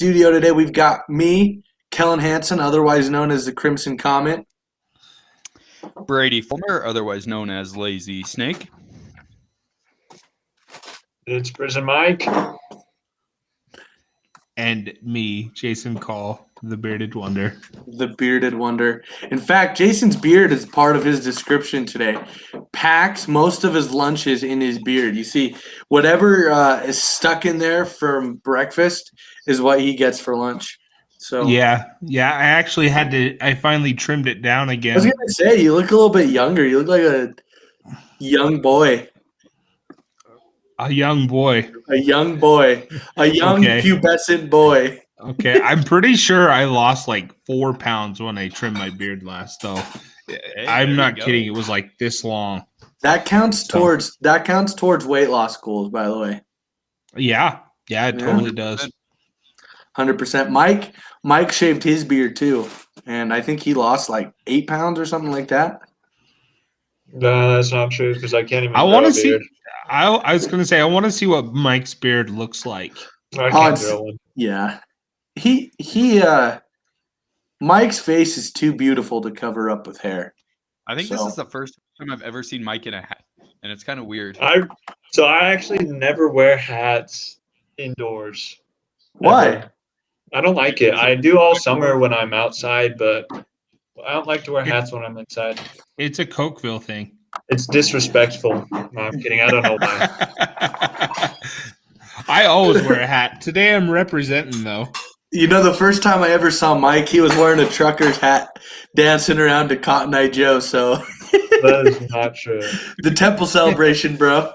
studio today. We've got me, Kellen Hansen, otherwise known as the Crimson Comet. Brady Fulmer, otherwise known as Lazy Snake. It's Prison Mike. And me, Jason Call, the Bearded Wonder. The Bearded Wonder. In fact, Jason's beard is part of his description today. Packs most of his lunches in his beard. You see, whatever is stuck in there from breakfast is what he gets for lunch. So Yeah. I actually I finally trimmed it down again. I was going to say, you look a little bit younger. You look like a young boy. A young boy. A young boy. A young pubescent boy. Okay, I'm pretty sure I lost like 4 pounds when I trimmed my beard last, though. Hey, I'm not kidding. It was like this long. That counts towards weight loss goals, by the way. Yeah, it totally does. 100%. Mike shaved his beard too, and I think he lost like 8 pounds or something like that. No, that's not true because I can't even. I want to see. I was going to say I want to see what Mike's beard looks like. I can't grow one. Yeah, Mike's face is too beautiful to cover up with hair. I think this is the first time I've ever seen Mike in a hat, and it's kind of weird. I actually never wear hats indoors. Why? Ever. I don't like it. I do all summer when I'm outside, but I don't like to wear hats when I'm inside. It's a Cokeville thing. It's disrespectful. No, I'm kidding. I don't know why. I always wear a hat. Today I'm representing, though. You know, the first time I ever saw Mike, he was wearing a trucker's hat dancing around to Cotton Eye Joe, so. That is not true. The temple celebration, bro.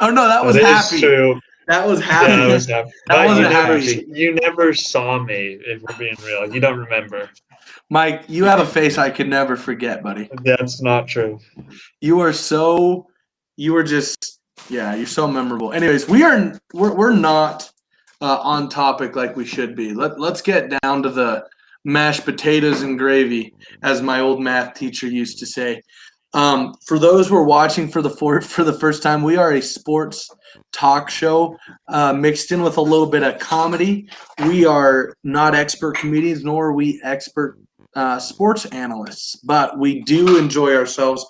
Oh, no, that was That happy. is true. That was happy. Yeah, that was happy. That wasn't happy. You never saw me, if we're being real. You don't remember. Mike, you have a face I could never forget, buddy. That's not true. You're so memorable. Anyways, we're not on topic like we should be. Let's get down to the mashed potatoes and gravy, as my old math teacher used to say. For those who are watching for the first time, we are a sports talk show mixed in with a little bit of comedy. We are not expert comedians, nor are we expert sports analysts, but we do enjoy ourselves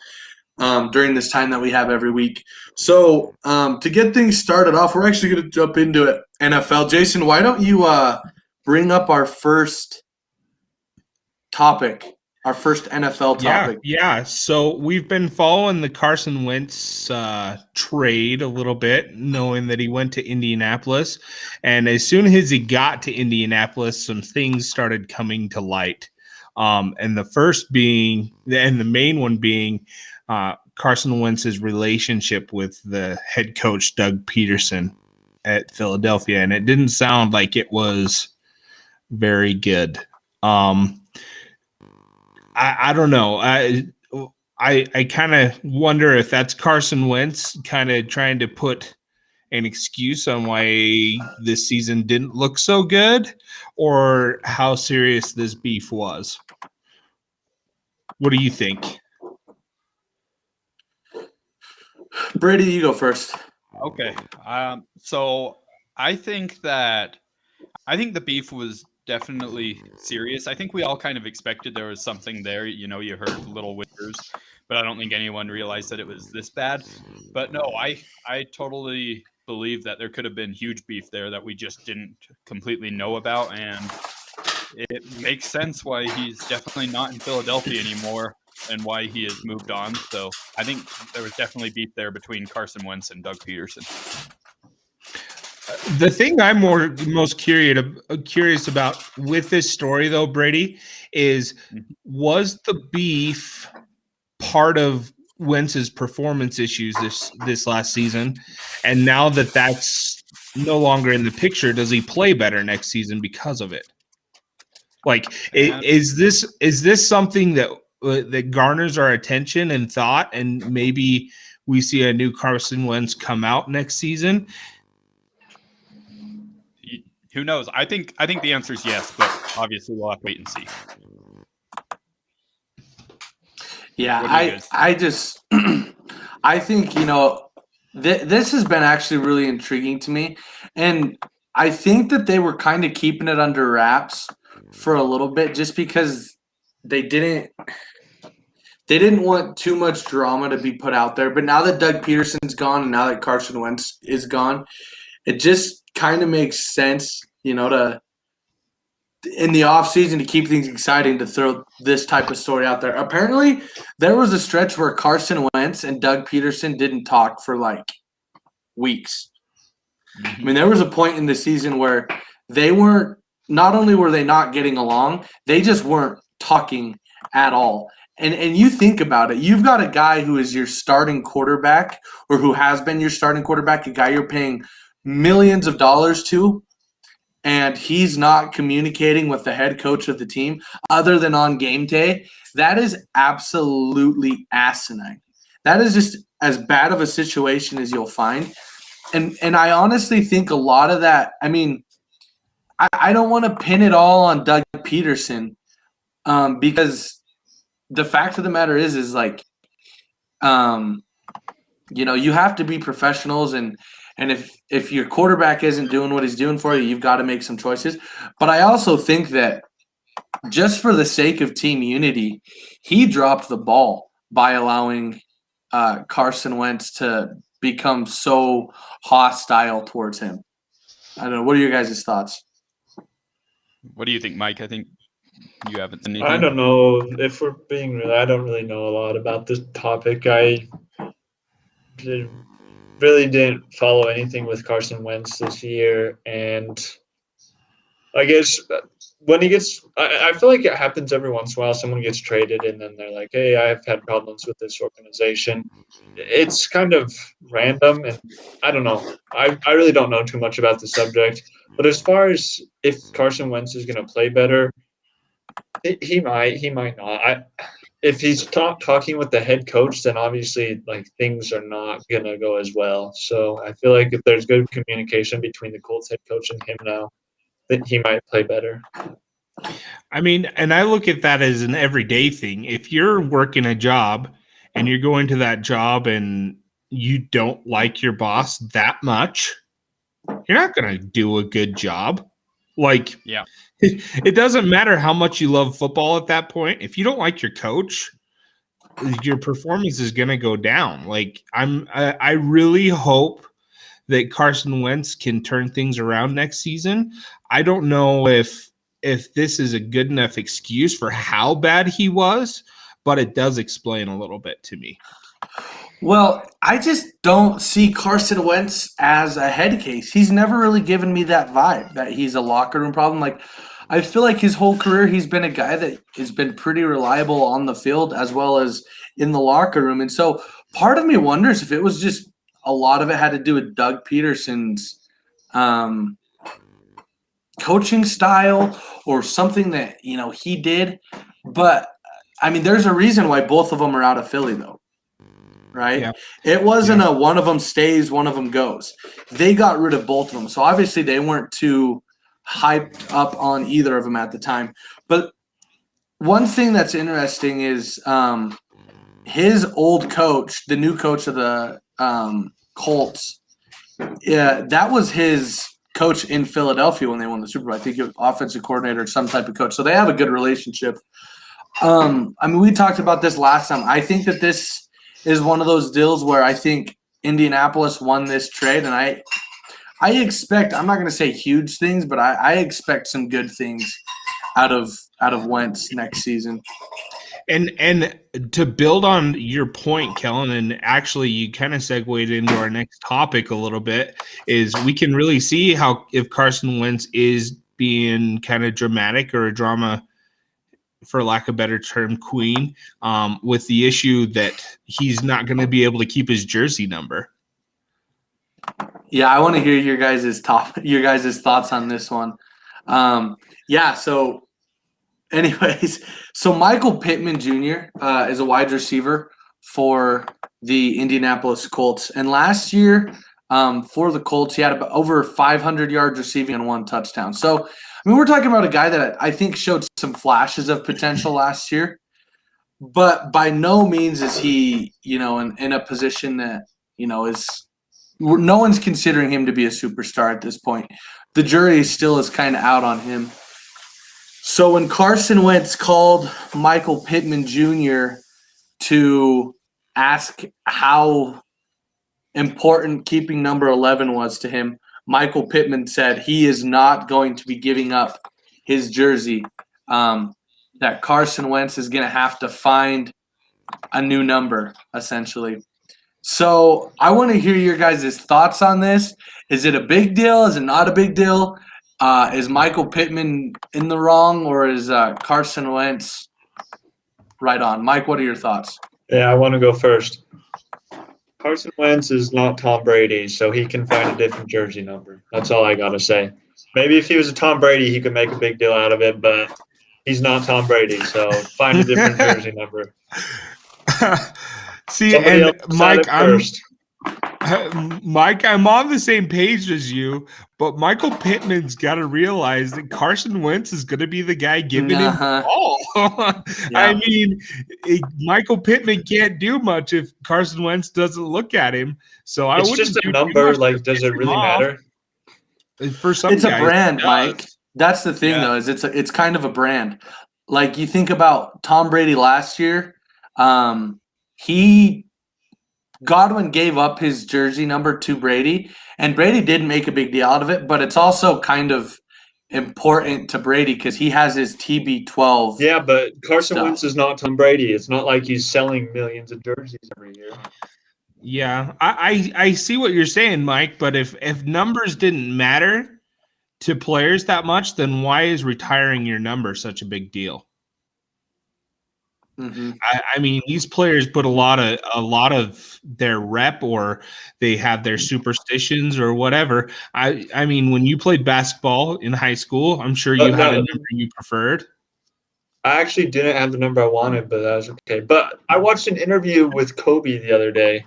during this time that we have every week. So to get things started off, we're actually going to jump into it. NFL. Jason, why don't you bring up our first topic, our first NFL topic? Yeah. So we've been following the Carson Wentz trade a little bit, knowing that he went to Indianapolis. And as soon as he got to Indianapolis, some things started coming to light. And the main one being Carson Wentz's relationship with the head coach, Doug Peterson, at Philadelphia. And it didn't sound like it was very good. I don't know. I kind of wonder if that's Carson Wentz kind of trying to put an excuse on why this season didn't look so good, or how serious this beef was. What do you think? Brady, you go first. Okay. So I think the beef was definitely serious. I think we all kind of expected there was something there. You know, you heard little whispers, but I don't think anyone realized that it was this bad. But no, I totally believe that there could have been huge beef there that we just didn't completely know about. And it makes sense why he's definitely not in Philadelphia anymore and why he has moved on. So I think there was definitely beef there between Carson Wentz and Doug Peterson. The thing I'm most curious about with this story, though, Brady, is was the beef part of Wentz's performance issues this last season? And now that that's no longer in the picture, does he play better next season because of it? Like, is this something that garners our attention and thought, and maybe we see a new Carson Wentz come out next season? Who knows? I think the answer is yes, but obviously we'll have to wait and see. Yeah, I think, this has been actually really intriguing to me. And I think that they were kind of keeping it under wraps for a little bit just because they didn't want too much drama to be put out there. But now that Doug Peterson's gone and now that Carson Wentz is gone, it just kind of makes sense, to in the offseason to keep things exciting to throw this type of story out there. Apparently, there was a stretch where Carson Wentz and Doug Peterson didn't talk for like weeks. I mean, there was a point in the season where they weren't – not only were they not getting along, they just weren't talking at all. And you think about it. You've got a guy who is your starting quarterback or who has been your starting quarterback, a guy you're paying millions of dollars to, and he's not communicating with the head coach of the team other than on game day. That is absolutely asinine. That is just as bad of a situation as you'll find. And I honestly think a lot of that, I mean, I don't want to pin it all on Doug Peterson because the fact of the matter is like, you have to be professionals and if your quarterback isn't doing what he's doing for you, you've got to make some choices. But I also think that just for the sake of team unity, he dropped the ball by allowing Carson Wentz to become so hostile towards him. I don't know. What are your guys' thoughts? What do you think, Mike? I think you haven't seen anything. I don't know if we're being real. I don't really know a lot about this topic. I really didn't follow anything with Carson Wentz this year, and I guess when he gets, I feel like it happens every once in a while. Someone gets traded, and then they're like, "Hey, I've had problems with this organization." It's kind of random, and I don't know. I really don't know too much about the subject. But as far as if Carson Wentz is going to play better, he might not. If he's talking with the head coach, then obviously like things are not gonna go as well. So I feel like if there's good communication between the Colts head coach and him now, that he might play better. I mean, and I look at that as an everyday thing. If you're working a job and you're going to that job and you don't like your boss that much, you're not going to do a good job. Like, yeah. It doesn't matter how much you love football at that point. If you don't like your coach, your performance is going to go down. Like I really hope that Carson Wentz can turn things around next season. I don't know if this is a good enough excuse for how bad he was, but it does explain a little bit to me. Well, I just don't see Carson Wentz as a head case. He's never really given me that vibe that he's a locker room problem. Like, I feel like his whole career he's been a guy that has been pretty reliable on the field as well as in the locker room. And so part of me wonders if it was just a lot of it had to do with Doug Peterson's coaching style or something that, he did. But, I mean, there's a reason why both of them are out of Philly, though. Right? Yeah. It wasn't a one of them stays, one of them goes. They got rid of both of them. So obviously they weren't too hyped up on either of them at the time. But one thing that's interesting is his old coach, the new coach of the Colts, that was his coach in Philadelphia when they won the Super Bowl. I think he was offensive coordinator or some type of coach. So they have a good relationship. I mean, we talked about this last time. I think that this is one of those deals where I think Indianapolis won this trade, and I expect, I'm not going to say huge things, but I expect some good things out of Wentz next season. And to build on your point, Kellen, and actually you kind of segued into our next topic a little bit, is we can really see how if Carson Wentz is being kind of dramatic or a drama, for lack of a better term, queen, with the issue that he's not going to be able to keep his jersey number. Yeah, I want to hear your guys' thoughts on this one. So anyways, so Michael Pittman Jr. Is a wide receiver for the Indianapolis Colts. And last year for the Colts, he had about over 500 yards receiving and 1 touchdown. So, I mean, we're talking about a guy that I think showed some flashes of potential last year. But by no means is he, in a position that, is – no one's considering him to be a superstar at this point. the jury still is kind of out on him. So when Carson Wentz called Michael Pittman Jr. to ask how important keeping number 11 was to him, Michael Pittman said he is not going to be giving up his jersey, that Carson Wentz is going to have to find a new number, essentially. So I want to hear your guys' thoughts on this. Is it a big deal? Is it not a big deal? Is Michael Pittman in the wrong, or is Carson Wentz right on? Mike, what are your thoughts? Yeah, I want to go first. Carson Wentz is not Tom Brady, so he can find a different jersey number. That's all I got to say. Maybe if he was a Tom Brady, he could make a big deal out of it, but he's not Tom Brady, so find a different jersey number. See, Somebody and else Mike, I'm on the same page as you, but Michael Pittman's got to realize that Carson Wentz is going to be the guy giving him the ball. I mean, Michael Pittman can't do much if Carson Wentz doesn't look at him. So it's just a number. Like, does it really matter? For some it's guys, a brand, Mike. That's the thing, though, is it's kind of a brand. Like, you think about Tom Brady last year. Godwin gave up his jersey number to Brady, and Brady didn't make a big deal out of it, but it's also kind of important to Brady because he has his TB12. Yeah, but Carson Wentz is not Tom Brady. It's not like he's selling millions of jerseys every year. Yeah, I see what you're saying, Mike, but if numbers didn't matter to players that much, then why is retiring your number such a big deal? Mm-hmm. I mean, these players put a lot of their rep, or they have their superstitions or whatever. I mean, when you played basketball in high school, I'm sure you had a number you preferred. I actually didn't have the number I wanted, but that was okay. But I watched an interview with Kobe the other day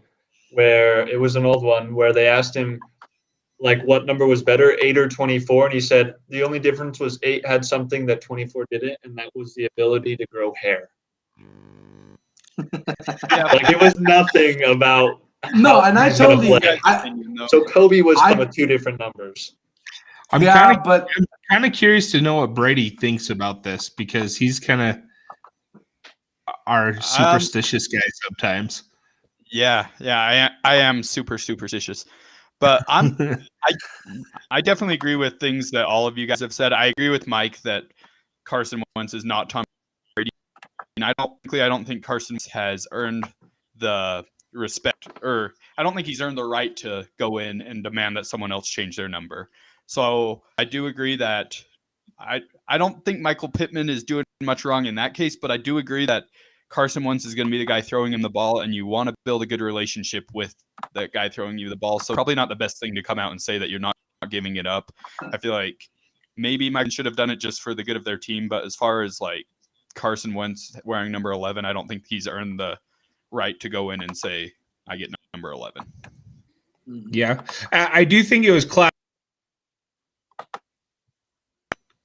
where it was an old one where they asked him, like, what number was better, 8 or 24? And he said the only difference was 8 had something that 24 didn't, and that was the ability to grow hair. Like, it was nothing about and I totally so Kobe was from 2 different numbers. I'm kind of curious to know what Brady thinks about this, because he's kind of our superstitious guy sometimes. Yeah, I am super superstitious, but I definitely agree with things that all of you guys have said. I agree with Mike that Carson Wentz is not Tom Brady. And I don't think Carson has earned the respect, or I don't think he's earned the right to go in and demand that someone else change their number. So I do agree that I don't think Michael Pittman is doing much wrong in that case, but I do agree that Carson Wentz is going to be the guy throwing him the ball, and you want to build a good relationship with that guy throwing you the ball. So probably not the best thing to come out and say that you're not giving it up. I feel like maybe Mike should have done it just for the good of their team, but as far as like Carson Wentz wearing number 11, I don't think he's earned the right to go in and say, I get number 11. Yeah, I do think it was class.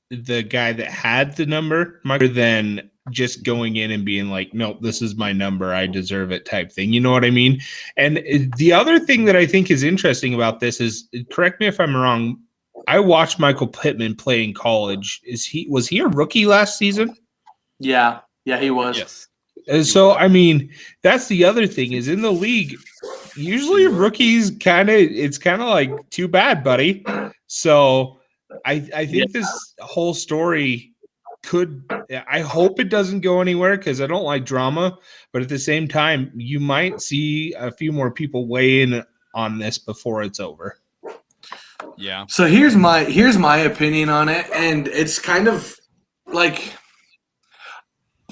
The guy that had the number, rather than just going in and being like, no, this is my number, I deserve it type thing. You know what I mean? And the other thing that I think is interesting about this is, correct me if I'm wrong, I watched Michael Pittman play in college. Was he a rookie last season? Yeah, he was. Yes. So, I mean, that's the other thing is, in the league, usually rookies it's kind of like, too bad, buddy. So I think this whole story I hope it doesn't go anywhere, because I don't like drama, but at the same time, you might see a few more people weigh in on this before it's over. Yeah. So here's my opinion on it, and it's kind of like,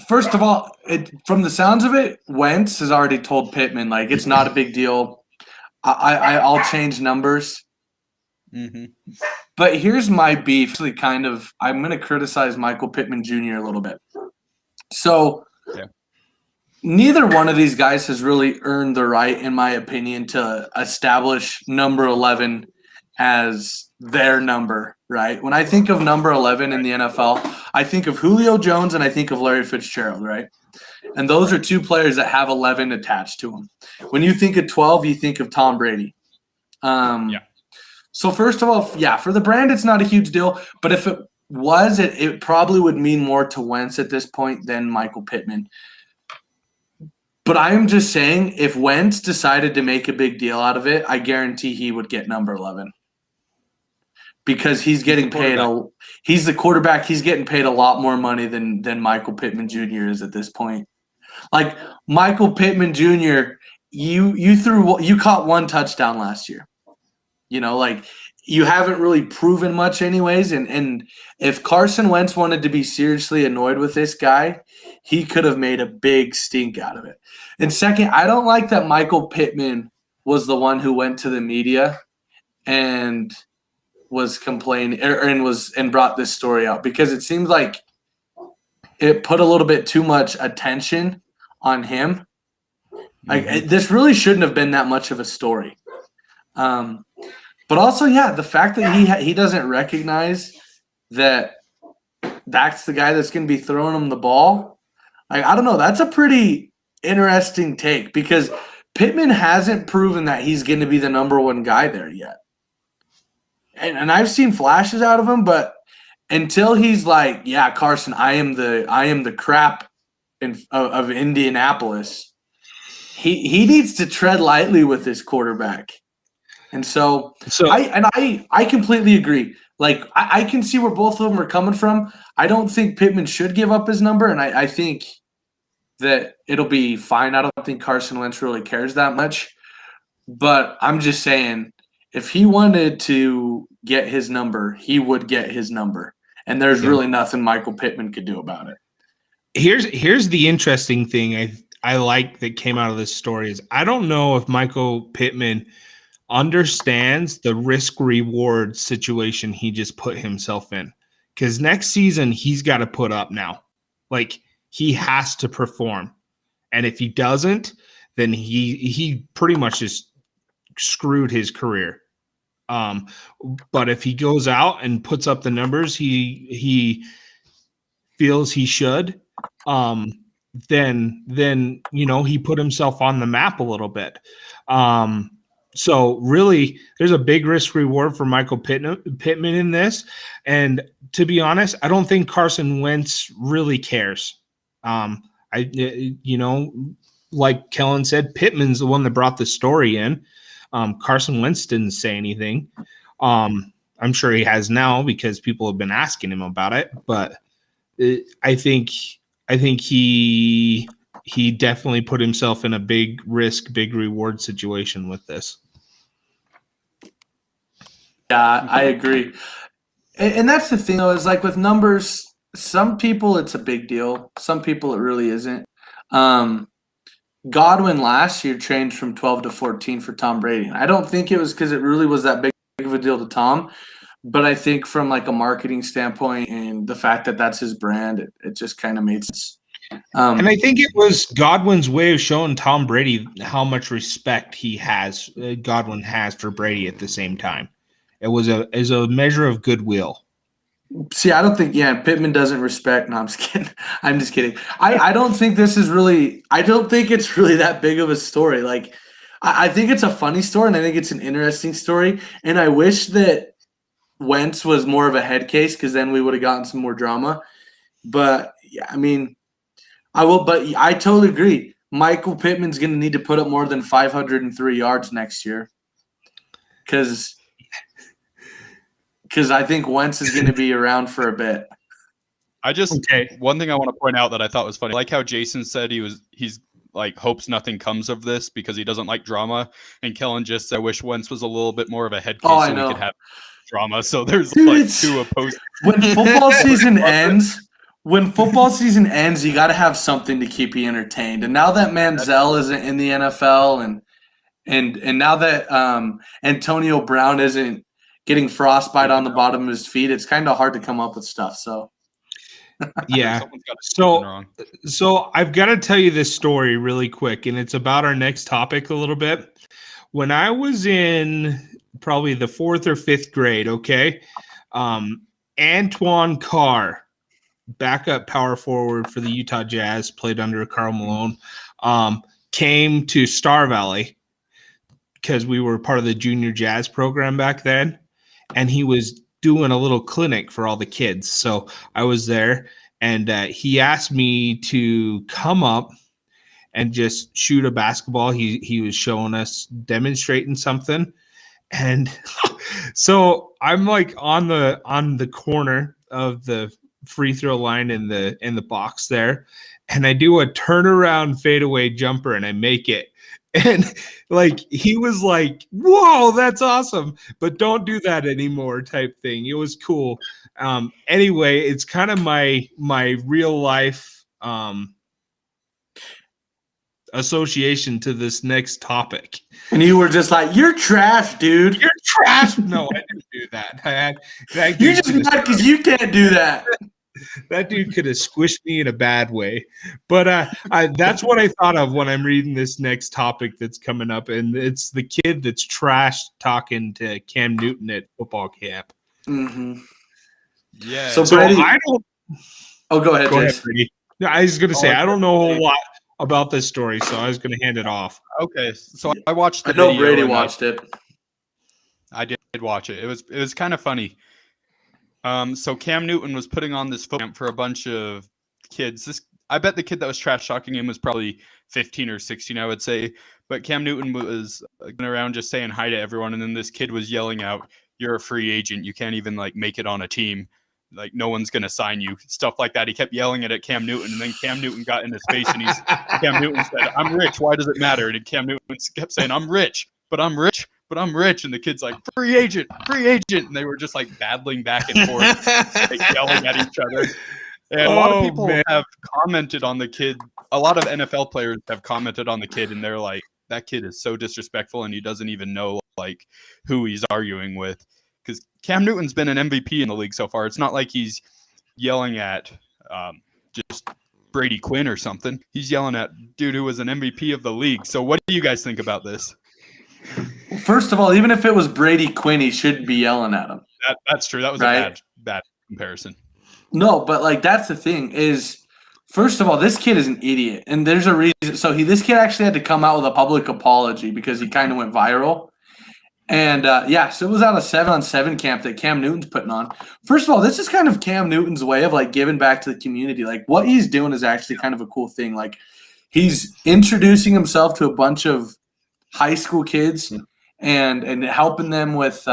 first of all, from the sounds of it, Wentz has already told Pittman, like, it's not a big deal. I'll change numbers. Mm-hmm. But here's my beef. I'm going to criticize Michael Pittman Jr. a little bit. So neither one of these guys has really earned the right, in my opinion, to establish number 11 as their number, right? When I think of number 11 in the NFL, I think of Julio Jones and I think of Larry Fitzgerald, right? And those are 2 players that have 11 attached to them. When you think of 12, you think of Tom Brady. So first of all, yeah, for the brand, it's not a huge deal. But if it was, it probably would mean more to Wentz at this point than Michael Pittman. But I am just saying, if Wentz decided to make a big deal out of it, I guarantee he would get number 11. Because he's getting paid he's the quarterback. He's getting paid a lot more money than Michael Pittman Jr. is at this point. Like Michael Pittman Jr., you caught 1 touchdown last year. You know, like you haven't really proven much anyways. And if Carson Wentz wanted to be seriously annoyed with this guy, he could have made a big stink out of it. And second, I don't like that Michael Pittman was the one who went to the media and was complaining and brought this story out, because it seems like it put a little bit too much attention on him. Like this really shouldn't have been that much of a story. But also, yeah, the fact that he doesn't recognize that that's the guy that's going to be throwing him the ball. I don't know. That's a pretty interesting take, because Pittman hasn't proven that he's going to be the number 1 guy there yet. And I've seen flashes out of him, but until he's like, yeah, Carson, I am the crap of Indianapolis. He needs to tread lightly with this quarterback. And so I completely agree. Like I can see where both of them are coming from. I don't think Pittman should give up his number, and I think that it'll be fine. I don't think Carson Wentz really cares that much. But I'm just saying, if he wanted to get his number, he would get his number. And there's really nothing Michael Pittman could do about it. Here's the interesting thing I like that came out of this story is I don't know if Michael Pittman understands the risk-reward situation he just put himself in. Because next season, he's got to put up now. Like, he has to perform. And if he doesn't, then he pretty much just screwed his career. But if he goes out and puts up the numbers he feels he should, then you know, he put himself on the map a little bit. So really, there's a big risk reward for Michael Pittman in this. And to be honest, I don't think Carson Wentz really cares. You know, like Kellen said, Pittman's the one that brought the story in. Carson Wentz didn't say anything. I'm sure he has now because people have been asking him about it. But I think he definitely put himself in a big risk, big reward situation with this. Yeah, I agree. And that's the thing, though, is like with numbers, some people it's a big deal. Some people it really isn't. Godwin last year changed from 12 to 14 for Tom Brady. I don't think it was because it really was that big of a deal to Tom, but I think from like a marketing standpoint and the fact that that's his brand, it just kind of made sense. And I think it was Godwin's way of showing Tom Brady how much respect Godwin has for Brady at the same time. It was a measure of goodwill. See, I don't think, Pittman doesn't respect. No, I'm just kidding. I'm just kidding. I don't think this is really, I don't think it's really that big of a story. Like, I think it's a funny story, and I think it's an interesting story. And I wish that Wentz was more of a head case, because then we would have gotten some more drama. But, yeah, I mean, but I totally agree. Michael Pittman's going to need to put up more than 503 yards next year. Because I think Wentz is going to be around for a bit. One thing I want to point out that I thought was funny, like how Jason said he's like hopes nothing comes of this because he doesn't like drama, and Kellen just said, I wish Wentz was a little bit more of a head case so we could have drama. So there's two opposing. When football season ends, you got to have something to keep you entertained. And now that Manziel isn't in the NFL, and now that Antonio Brown isn't getting frostbite on the bottom of his feet, it's kind of hard to come up with stuff. So, yeah. So I've got to tell you this story really quick, and it's about our next topic a little bit. When I was in probably the 4th or 5th grade, Antoine Carr, backup power forward for the Utah Jazz, played under Karl Malone, came to Star Valley because we were part of the junior jazz program back then. and he was doing a little clinic for all the kids. So I was there, and he asked me to come up and just shoot a basketball. He was showing us, demonstrating something. And so I'm like on the corner of the free throw line in the box there, and I do a turnaround fadeaway jumper and I make it. And like he was like, "Whoa, that's awesome, but don't do that anymore," type thing. It was cool. Anyway, it's kind of my real life association to this next topic. And you were just like, "You're trash, dude. You're trash." No, I didn't do that. You're just mad because you can't do that." That dude could have squished me in a bad way. But that's what I thought of when I'm reading this next topic that's coming up. And it's the kid that's trash talking to Cam Newton at football camp. Mm-hmm. Yeah. So So Brady, I don't. go ahead, Go ahead, Jace. Brady. No, I was going to say, I don't know a whole lot about this story, so I was going to hand it off. Okay, so I watched the I know video. Brady and watched it. I did watch it. It was kind of funny. So Cam Newton was putting on this football camp for a bunch of kids. I bet the kid that was trash talking him was probably 15 or 16, I would say. But Cam Newton was going around just saying hi to everyone, and then this kid was yelling out, "You're a free agent. You can't even like make it on a team. Like no one's going to sign you." Stuff like that. He kept yelling it at Cam Newton, and then Cam Newton got in his face, and Cam Newton said, "I'm rich. Why does it matter?" And Cam Newton kept saying, "I'm rich, but I'm rich." But I'm rich, and the kid's like, free agent, and they were just like battling back and forth, like yelling at each other. And a lot of people have commented on the kid. A lot of NFL players have commented on the kid, and they're like, that kid is so disrespectful, and he doesn't even know like who he's arguing with. Because Cam Newton's been an MVP in the league so far. It's not like he's yelling at just Brady Quinn or something. He's yelling at dude who was an MVP of the league. So what do you guys think about this? First of all, even if it was Brady Quinn, he shouldn't be yelling at him. That's true. That was right? a bad comparison. No, but like that's the thing is, first of all, this kid is an idiot, and there's a reason. So this kid actually had to come out with a public apology because he kind of went viral. And so it was out of 7-on-7 camp that Cam Newton's putting on. First of all, this is kind of Cam Newton's way of like giving back to the community. Like what he's doing is actually kind of a cool thing. Like he's introducing himself to a bunch of high school kids and helping them with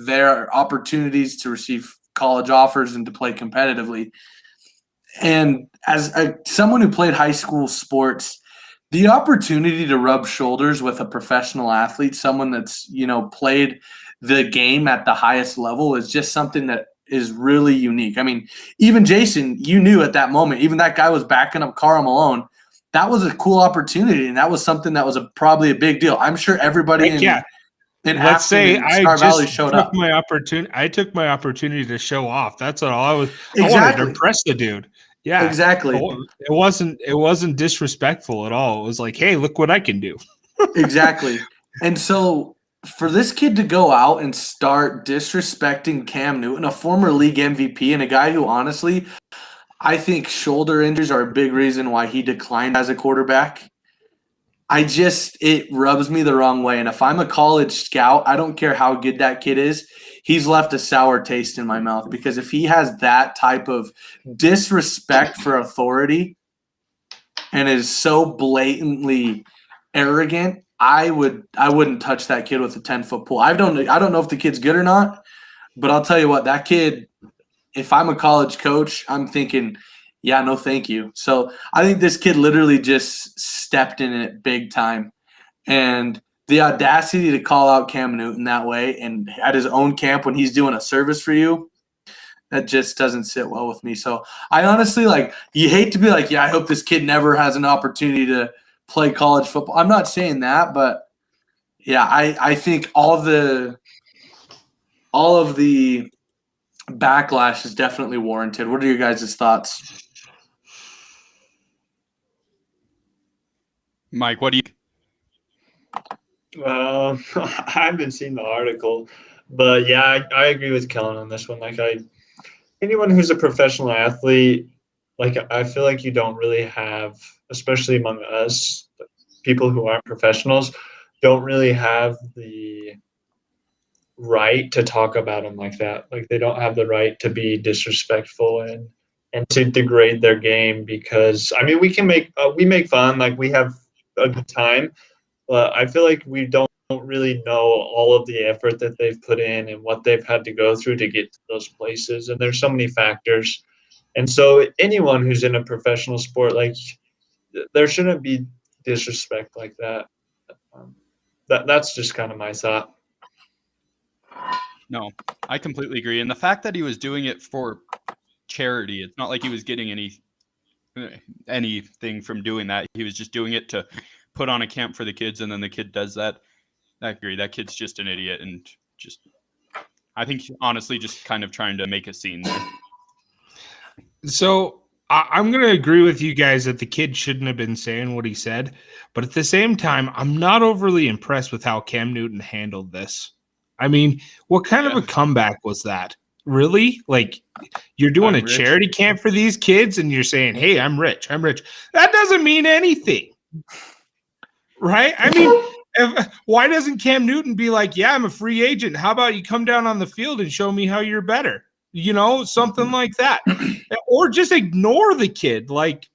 their opportunities to receive college offers and to play competitively. And as someone who played high school sports, the opportunity to rub shoulders with a professional athlete, someone that's, played the game at the highest level is just something that is really unique. I mean, even Jason, you knew at that moment, even that guy was backing up Karl Malone. That was a cool opportunity, and that was something that was probably a big deal. I'm sure everybody in let's say I Star Valley just showed took up. my opportunity. I took my opportunity to show off. That's all I was. Exactly. I wanted to impress the dude. Yeah, exactly. It wasn't disrespectful at all. It was like, hey, look what I can do. Exactly. And so for this kid to go out and start disrespecting Cam Newton, a former league MVP, and a guy who honestly, I think shoulder injuries are a big reason why he declined as a quarterback. It rubs me the wrong way. And if I'm a college scout, I don't care how good that kid is. He's left a sour taste in my mouth because if he has that type of disrespect for authority and is so blatantly arrogant, I wouldn't touch that kid with a 10-foot pole. I don't know if the kid's good or not, but I'll tell you what, that kid, if I'm a college coach, I'm thinking, yeah, no, thank you. So I think this kid literally just stepped in it big time. And the audacity to call out Cam Newton that way and at his own camp when he's doing a service for you, that just doesn't sit well with me. So I honestly, you hate to be like, yeah, I hope this kid never has an opportunity to play college football. I'm not saying that, but yeah, I think all of the backlash is definitely warranted. What are your guys' thoughts? Mike, what do you? I haven't seen the article, but yeah, I agree with Kellen on this one. Anyone who's a professional athlete, I feel like you don't really have, especially among us, people who aren't professionals, don't really have the right to talk about them like that. Like they don't have the right to be disrespectful and to degrade their game, because I mean we make fun, like we have a good time, but I feel like we don't really know all of the effort that they've put in and what they've had to go through to get to those places. And there's so many factors. And so anyone who's in a professional sport, like there shouldn't be disrespect like that. That's just kind of my thought. No, I completely agree. And the fact that he was doing it for charity, it's not like he was getting anything from doing that. He was just doing it to put on a camp for the kids, and then the kid does that. I agree. That kid's just an idiot, and just, I think, honestly, just kind of trying to make a scene there. So I'm going to agree with you guys that the kid shouldn't have been saying what he said. But at the same time, I'm not overly impressed with how Cam Newton handled this. I mean, what kind of a comeback was that? Really? Like, you're doing a charity camp for these kids and you're saying, hey, I'm rich. I'm rich. That doesn't mean anything. Right? I mean, why doesn't Cam Newton be like, yeah, I'm a free agent. How about you come down on the field and show me how you're better? You know, something like that. Or just ignore the kid. Like,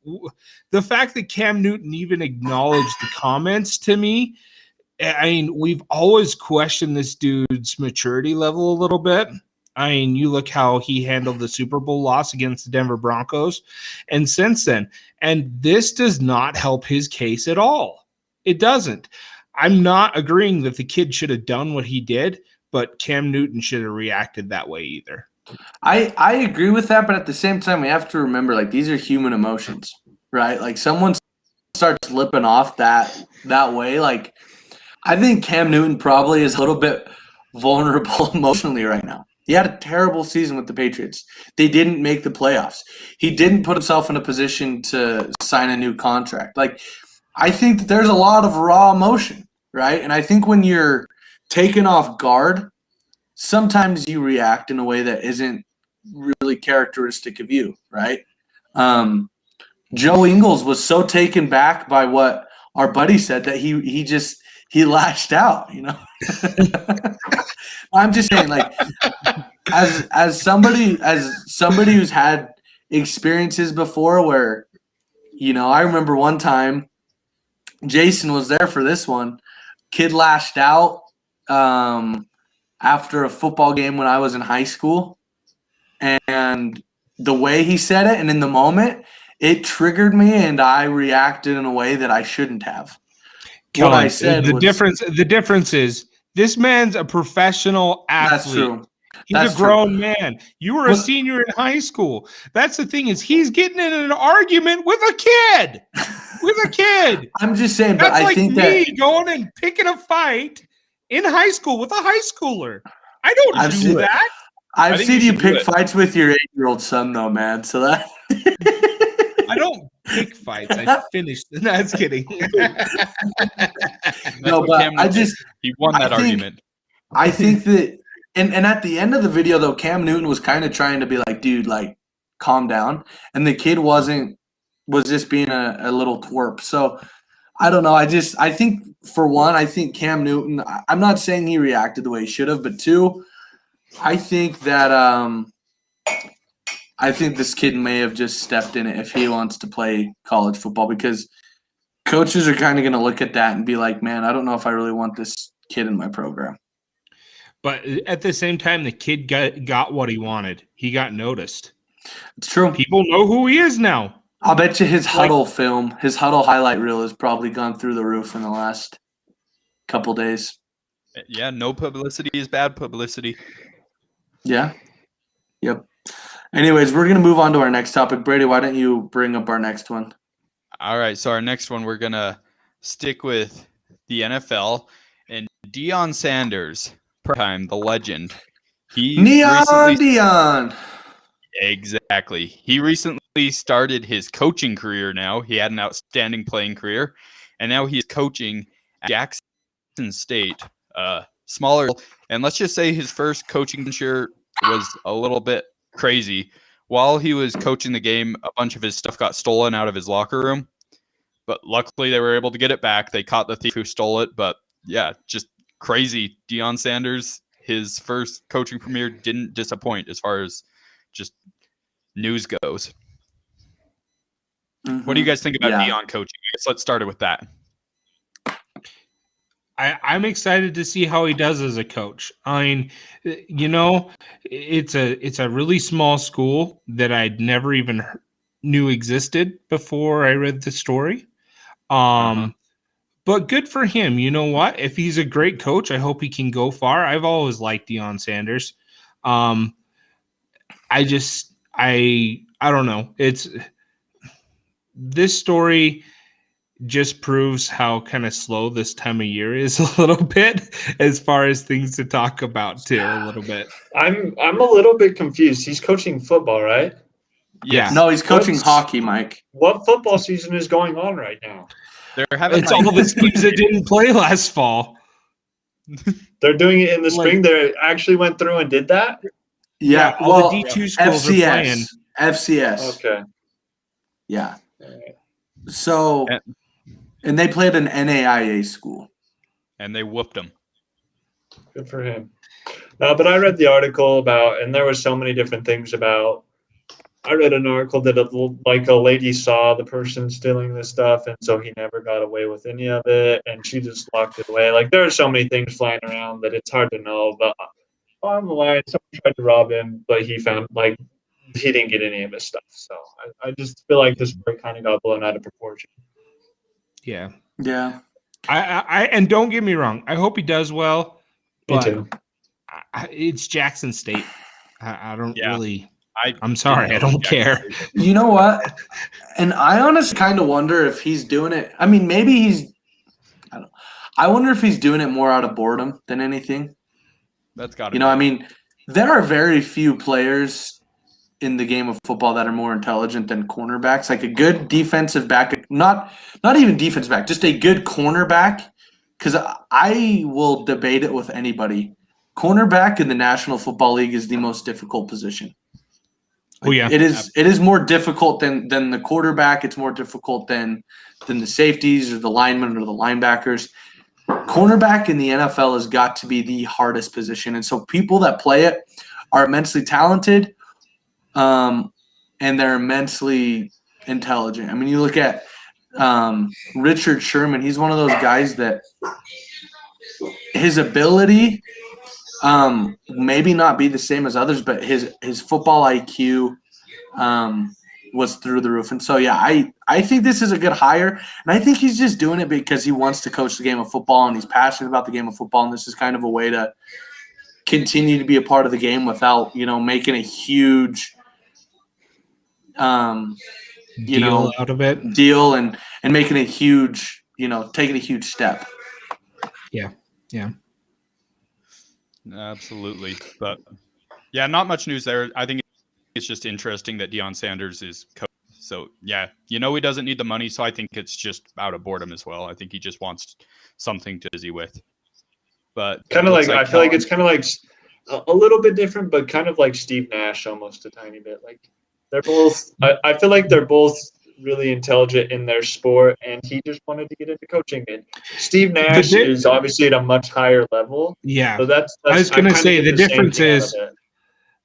the fact that Cam Newton even acknowledged the comments, to me, I mean, we've always questioned this dude's maturity level a little bit. I mean, you look how he handled the Super Bowl loss against the Denver Broncos, and since then, and this does not help his case at all. It doesn't. I'm not agreeing that the kid should have done what he did, but Cam Newton should have reacted that way either. I agree with that, but at the same time, we have to remember, like, these are human emotions, right? Like, someone starts lipping off that way, like, I think Cam Newton probably is a little bit vulnerable emotionally right now. He had a terrible season with the Patriots. They didn't make the playoffs. He didn't put himself in a position to sign a new contract. Like, I think that there's a lot of raw emotion, right? And I think when you're taken off guard, sometimes you react in a way that isn't really characteristic of you, right? Joe Ingles was so taken back by what our buddy said that he lashed out, you know. I'm just saying, like, as somebody who's had experiences before where, you know, I remember one time Jason was there for this one. Kid lashed out after a football game when I was in high school, and the way he said it and in the moment, it triggered me, and I reacted in a way that I shouldn't have. What I said the difference is this man's a professional athlete. That's true. He's a grown man. You were a senior in high school. That's the thing, is he's getting in an argument with a kid. I'm just saying, but that's I like think me that going and picking a fight in high school with a high schooler. I don't do that. I've seen you pick fights with your 8-year-old son, though, man. So that I don't pick fights. I finish. No, just kidding. No, but he won that argument. I think that, and at the end of the video, though, Cam Newton was kind of trying to be like, dude, like, calm down, and the kid was just being a little twerp. So I don't know. I think, for one, I think Cam Newton, I'm not saying he reacted the way he should have, but two, I think that I think this kid may have just stepped in it if he wants to play college football, because coaches are kind of going to look at that and be like, man, I don't know if I really want this kid in my program. But at the same time, the kid got what he wanted. He got noticed. It's true. People know who he is now. I'll bet you his huddle film, his huddle highlight reel has probably gone through the roof in the last couple days. Yeah, no publicity is bad publicity. Yeah. Yep. Anyways, we're going to move on to our next topic. Brady, why don't you bring up our next one? All right, so our next one, we're going to stick with the NFL. And Deion Sanders, prime, the legend. Deion. Exactly. He recently started his coaching career now. He had an outstanding playing career, and now he's coaching at Jackson State, smaller. And let's just say his first coaching venture was a little bit crazy. While he was coaching the game, a bunch of his stuff got stolen out of his locker room, but luckily they were able to get it back. They caught the thief who stole it, but yeah, just crazy. Deion Sanders, his first coaching premiere didn't disappoint as far as just news goes. What do you guys think about Deion coaching? Let's start it with that. I'm excited to see how he does as a coach. I mean, it's a really small school that I'd never even knew existed before I read the story. But good for him. You know what? If he's a great coach, I hope he can go far. I've always liked Deion Sanders. I don't know. This story just proves how kind of slow this time of year is a little bit as far as things to talk about too, a little bit. I'm a little bit confused. He's coaching football, right? Yes. No, he's coaching hockey, Mike. What football season is going on right now? They're having It's all the teams that didn't play last fall. They're doing it in the spring. They actually went through and did that? Yeah, all the D2 schools are playing. FCS. Okay. Yeah. So, and they played an NAIA school. And they whooped them. Good for him. But I read the article about, and there were so many different things about. I read an article that a lady saw the person stealing this stuff, and so he never got away with any of it, and she just locked it away. Like, there are so many things flying around that it's hard to know. But on the line, someone tried to rob him, but he didn't get any of his stuff. So I just feel like this story kind of got blown out of proportion. Yeah. Yeah. And don't get me wrong, I hope he does well. Me too. It's Jackson State. I don't really. I'm sorry, I don't care. You know what? And I honestly kind of wonder if he's doing it. I mean, maybe he's. I wonder if he's doing it more out of boredom than anything. That's got to. I mean, there are very few players in the game of football that are more intelligent than cornerbacks. Like a good defensive back, not even defensive back, just a good cornerback. Because I will debate it with anybody. Cornerback in the National Football League is the most difficult position. Oh yeah, it is. It is more difficult than the quarterback. It's more difficult than the safeties or the linemen or the linebackers. Cornerback in the NFL has got to be the hardest position, and so people that play it are immensely talented, and they're immensely intelligent. I mean, you look at Richard Sherman. He's one of those guys that his ability maybe not be the same as others, but his football IQ was through the roof. And so, yeah, I think this is a good hire, and I think he's just doing it because he wants to coach the game of football and he's passionate about the game of football, and this is kind of a way to continue to be a part of the game without, making a huge deal out of it. Deal and making a huge, taking a huge step. Yeah. Yeah. Absolutely. But yeah, not much news there. I think it's just interesting that Deion Sanders is coach. So yeah, he doesn't need the money. So I think it's just out of boredom as well. I think he just wants something to busy with. But kind of I feel like it's kind of like a little bit different, but kind of like Steve Nash almost a tiny bit. Like they're both, I feel like they're both really intelligent in their sport, and he just wanted to get into coaching. And Steve Nash is obviously at a much higher level. Yeah. So that's I was going to say the difference is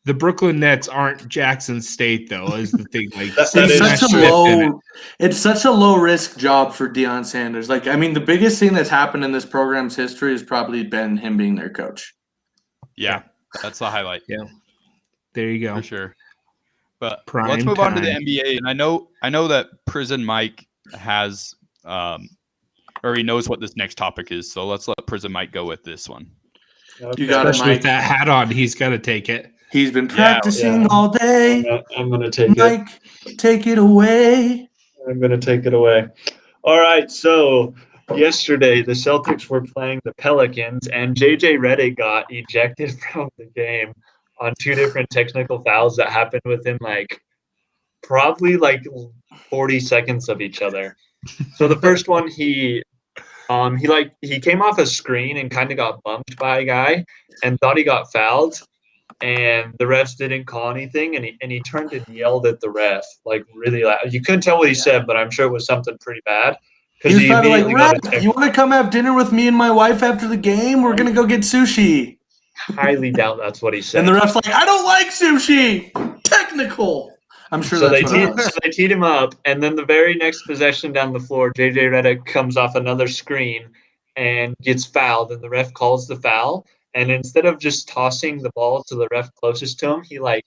the Brooklyn Nets aren't Jackson State, though, is the thing. Like it's such a low risk job for Deion Sanders. Like, I mean, the biggest thing that's happened in this program's history has probably been him being their coach. Yeah, that's the highlight. Yeah. There you go. For sure. But let's move on to the NBA. And I know that Prison Mike has or he knows what this next topic is. So let's let Prison Mike go with this one. Okay. You got it, Mike. With that hat on, he's got to take it. He's been practicing all day. I'm going to take Mike, take it away. I'm going to take it away. All right. So yesterday, the Celtics were playing the Pelicans, and JJ Redick got ejected from the game on two different technical fouls that happened within probably 40 seconds of each other. So the first one, he came off a screen and kind of got bumped by a guy and thought he got fouled, and the refs didn't call anything, and he turned and yelled at the ref really loud. You couldn't tell what he said, but I'm sure it was something pretty bad. He was probably like, "Ref, you want to come have dinner with me and my wife after the game? We're gonna go get sushi." highly doubt that's what he said. And the ref's like, I don't like sushi. Technical. I'm sure So that's they what teed, it was. so they teed him up, and then the very next possession down the floor, JJ Redick comes off another screen and gets fouled, and the ref calls the foul. And instead of just tossing the ball to the ref closest to him, he like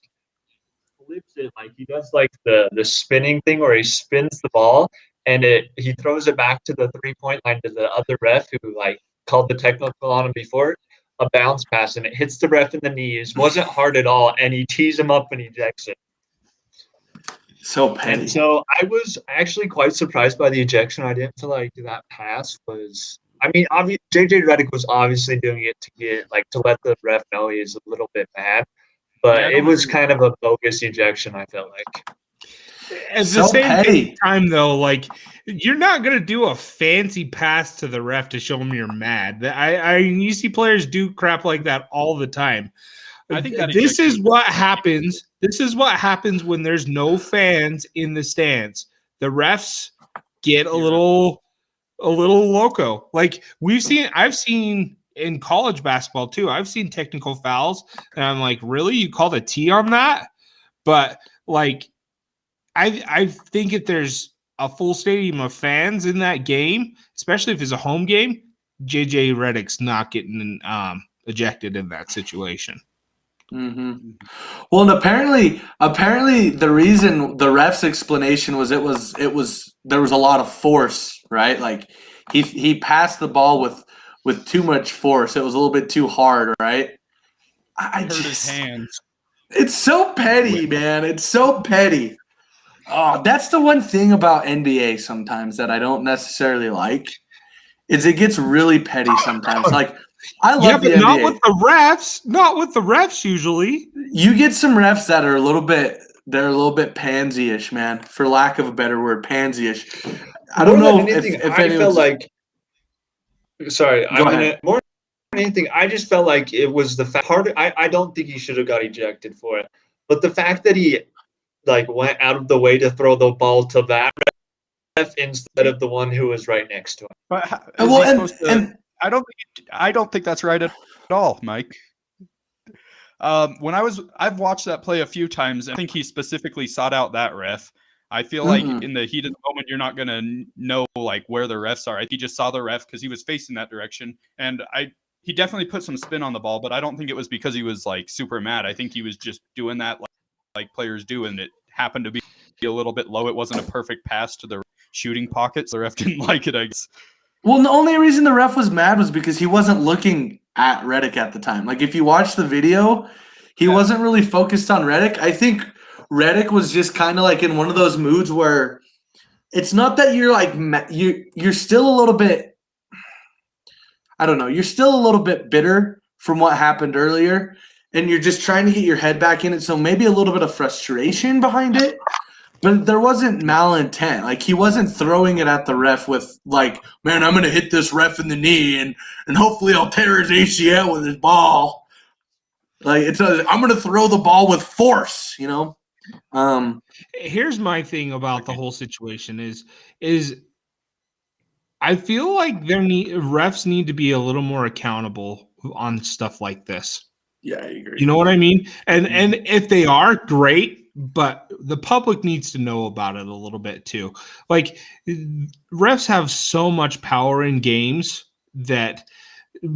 flips it, like he does like the spinning thing where he spins the ball and he throws it back to the 3-point line to the other ref who like called the technical on him before. A bounce pass, and it hits the ref in the knees. Wasn't hard at all, and he tees him up and ejects it. So petty. And so I was actually quite surprised by the ejection. I didn't feel like that pass was. I mean, JJ Redick was obviously doing it to let the ref know he's a little bit mad, but Yeah, I it don't was agree kind of a bogus ejection. I felt like. At So the same petty. time, though, like you're not gonna do a fancy pass to the ref to show him you're mad. You see players do crap like that all the time. I think that This is ejection- what happens. This is what happens when there's no fans in the stands. The refs get a little loco. Like I've seen in college basketball too. I've seen technical fouls, and I'm like, really? You called a T on that? But like, I think if there's a full stadium of fans in that game, especially if it's a home game, JJ Redick's not getting ejected in that situation. Mm-hmm. Well, and apparently, the reason the ref's explanation was there was a lot of force, right? Like he passed the ball with too much force. It was a little bit too hard, right? I hurt his just, hands. it's so petty, man. It's so petty. Oh, that's the one thing about NBA sometimes that I don't necessarily like. Is it gets really petty sometimes. Like I love the but NBA. not with the refs. Not with the refs usually. You get some refs that are a little bit pansy-ish, man, for lack of a better word, pansy-ish. I don't know if I felt like. Sorry, Go ahead. more than anything, I just felt like it was the part. I don't think he should have got ejected for it, but the fact that he like went out of the way to throw the ball to that ref instead of the one who was right next to him. But is Well, he and- supposed to? and- I don't think that's right at all, Mike. I've watched that play a few times, and I think he specifically sought out that ref. I feel like in the heat of the moment, you're not gonna know like where the refs are. He just saw the ref because he was facing that direction, and he definitely put some spin on the ball, but I don't think it was because he was like super mad. I think he was just doing that like players do, and it happened to be a little bit low. It wasn't a perfect pass to the shooting pocket, so the ref didn't like it, I guess. Well, the only reason the ref was mad was because he wasn't looking at Redick at the time. Like if you watch the video, he wasn't really focused on Redick. I think Redick was just kind of like in one of those moods where it's not that you're like you're still a little bit. I don't know. You're still a little bit bitter from what happened earlier, and you're just trying to get your head back in it. So maybe a little bit of frustration behind it. But there wasn't malintent. Like he wasn't throwing it at the ref with like, man, I'm gonna hit this ref in the knee and hopefully I'll tear his ACL with his ball. Like I'm gonna throw the ball with force, you know. Here's my thing about the whole situation is I feel like refs need to be a little more accountable on stuff like this. Yeah, I agree. You know what I mean? And if they are, great, but the public needs to know about it a little bit too. Like refs have so much power in games that I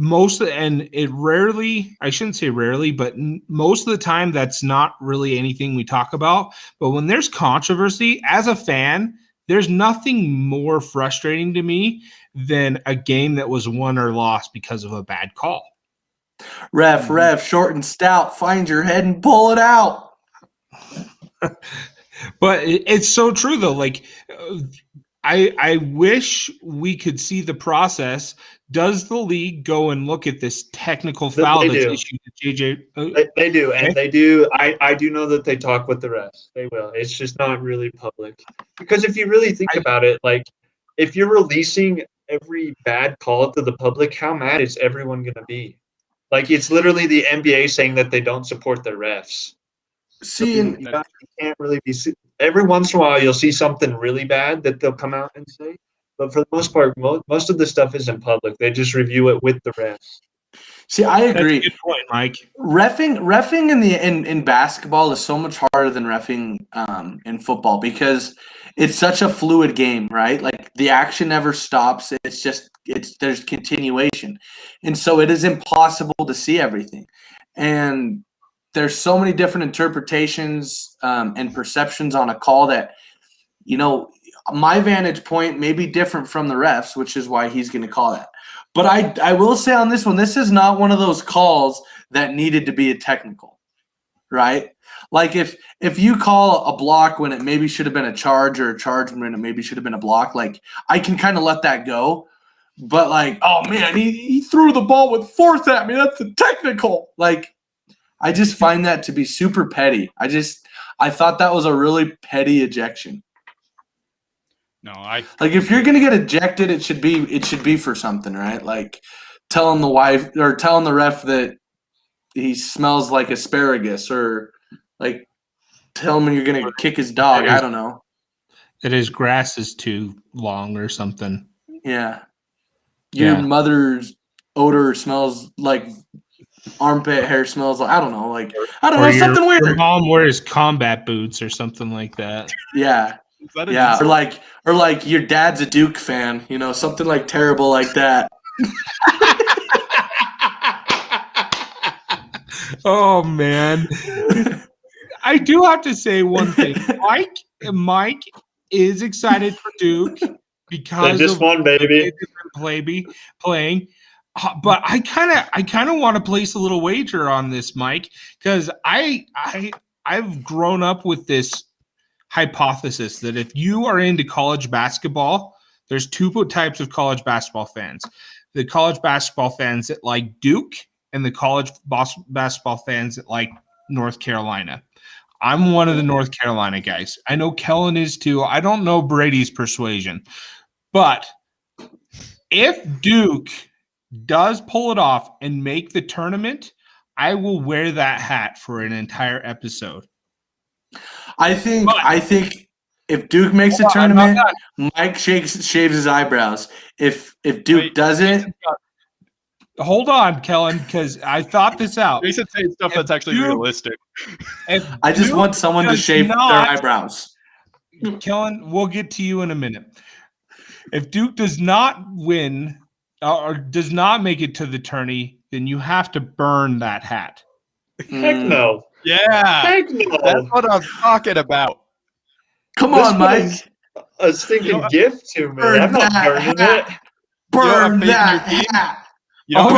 shouldn't say rarely, but most of the time that's not really anything we talk about. But when there's controversy, as a fan, there's nothing more frustrating to me than a game that was won or lost because of a bad call. Ref, short and stout, find your head and pull it out. But it's so true though. Like I wish we could see the process. Does the league go and look at this technical foul that's issued to JJ? They do, and they do. I do know that they talk with the refs. They will. It's just not really public. Because if you really think about it, like if you're releasing every bad call to the public, how mad is everyone going to be? Like it's literally the NBA saying that they don't support their refs. See, you can't really be. Every once in a while, you'll see something really bad that they'll come out and say. But for the most part, most of the stuff isn't public. They just review it with the refs. See, I That's a agree. good point, Mike. Reffing in basketball is so much harder than reffing in football because it's such a fluid game, right? Like the action never stops. There's continuation, and so it is impossible to see everything. And there's so many different interpretations and perceptions on a call that, my vantage point may be different from the refs, which is why he's going to call that. But I will say on this one, this is not one of those calls that needed to be a technical, right? Like if you call a block when it maybe should have been a charge, or a charge when it maybe should have been a block, like I can kind of let that go. But like, oh man, he threw the ball with force at me. That's a technical. Like, I just find that to be super petty. I thought that was a really petty ejection. No, Like if you're gonna get ejected, it should be for something, right? Like telling the wife or telling the ref that he smells like asparagus, or like tell him you're gonna kick his dog. I don't know. That his grass is too long or something. Yeah. Your mother's odor smells like armpit hair smells like, I don't know, something weird. Your mom wears combat boots or something like that. Yeah. Yeah, or like your dad's a Duke fan, something like terrible like that. Oh man. I do have to say one thing. Mike is excited for Duke because they just won, baby. Playing. But I kind of want to place a little wager on this, Mike, because I've grown up with this hypothesis that if you are into college basketball, there's two types of college basketball fans: the college basketball fans that like Duke, and the college basketball fans that like North Carolina. I'm one of the North Carolina guys. I know Kellen is too. I don't know Brady's persuasion, but if Duke does pull it off and make the tournament, I will wear that hat for an entire episode. I think if Duke makes a tournament, Mike shaves his eyebrows. If Duke doesn't, hold on, Kellen, because I thought this out. Jason saying stuff that's actually realistic. I just want someone to shave their eyebrows. Kellen, we'll get to you in a minute. If Duke does not win or does not make it to the tourney, then you have to burn that hat. Heck no. Yeah. Heck no. That's what I'm talking about. Come on, Mike. A stinking gift to me. I'm not burning it. Burn that hat. Burn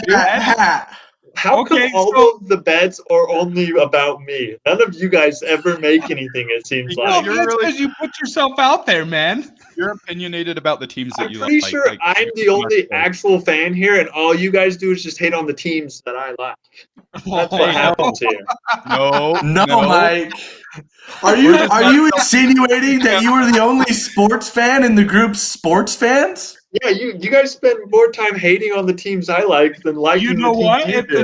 that hat. How come all of the bets are only about me? None of you guys ever make anything, it seems like. That's because you put yourself out there, man. You're opinionated about the teams that you like. I'm pretty sure I'm the only actual fan here, and all you guys do is just hate on the teams that I like. That's what happens here. No, Mike. Are you insinuating that you are the only sports fan in the group Sports Fans? Yeah, you guys spend more time hating on the teams I like than liking the teams what? you do.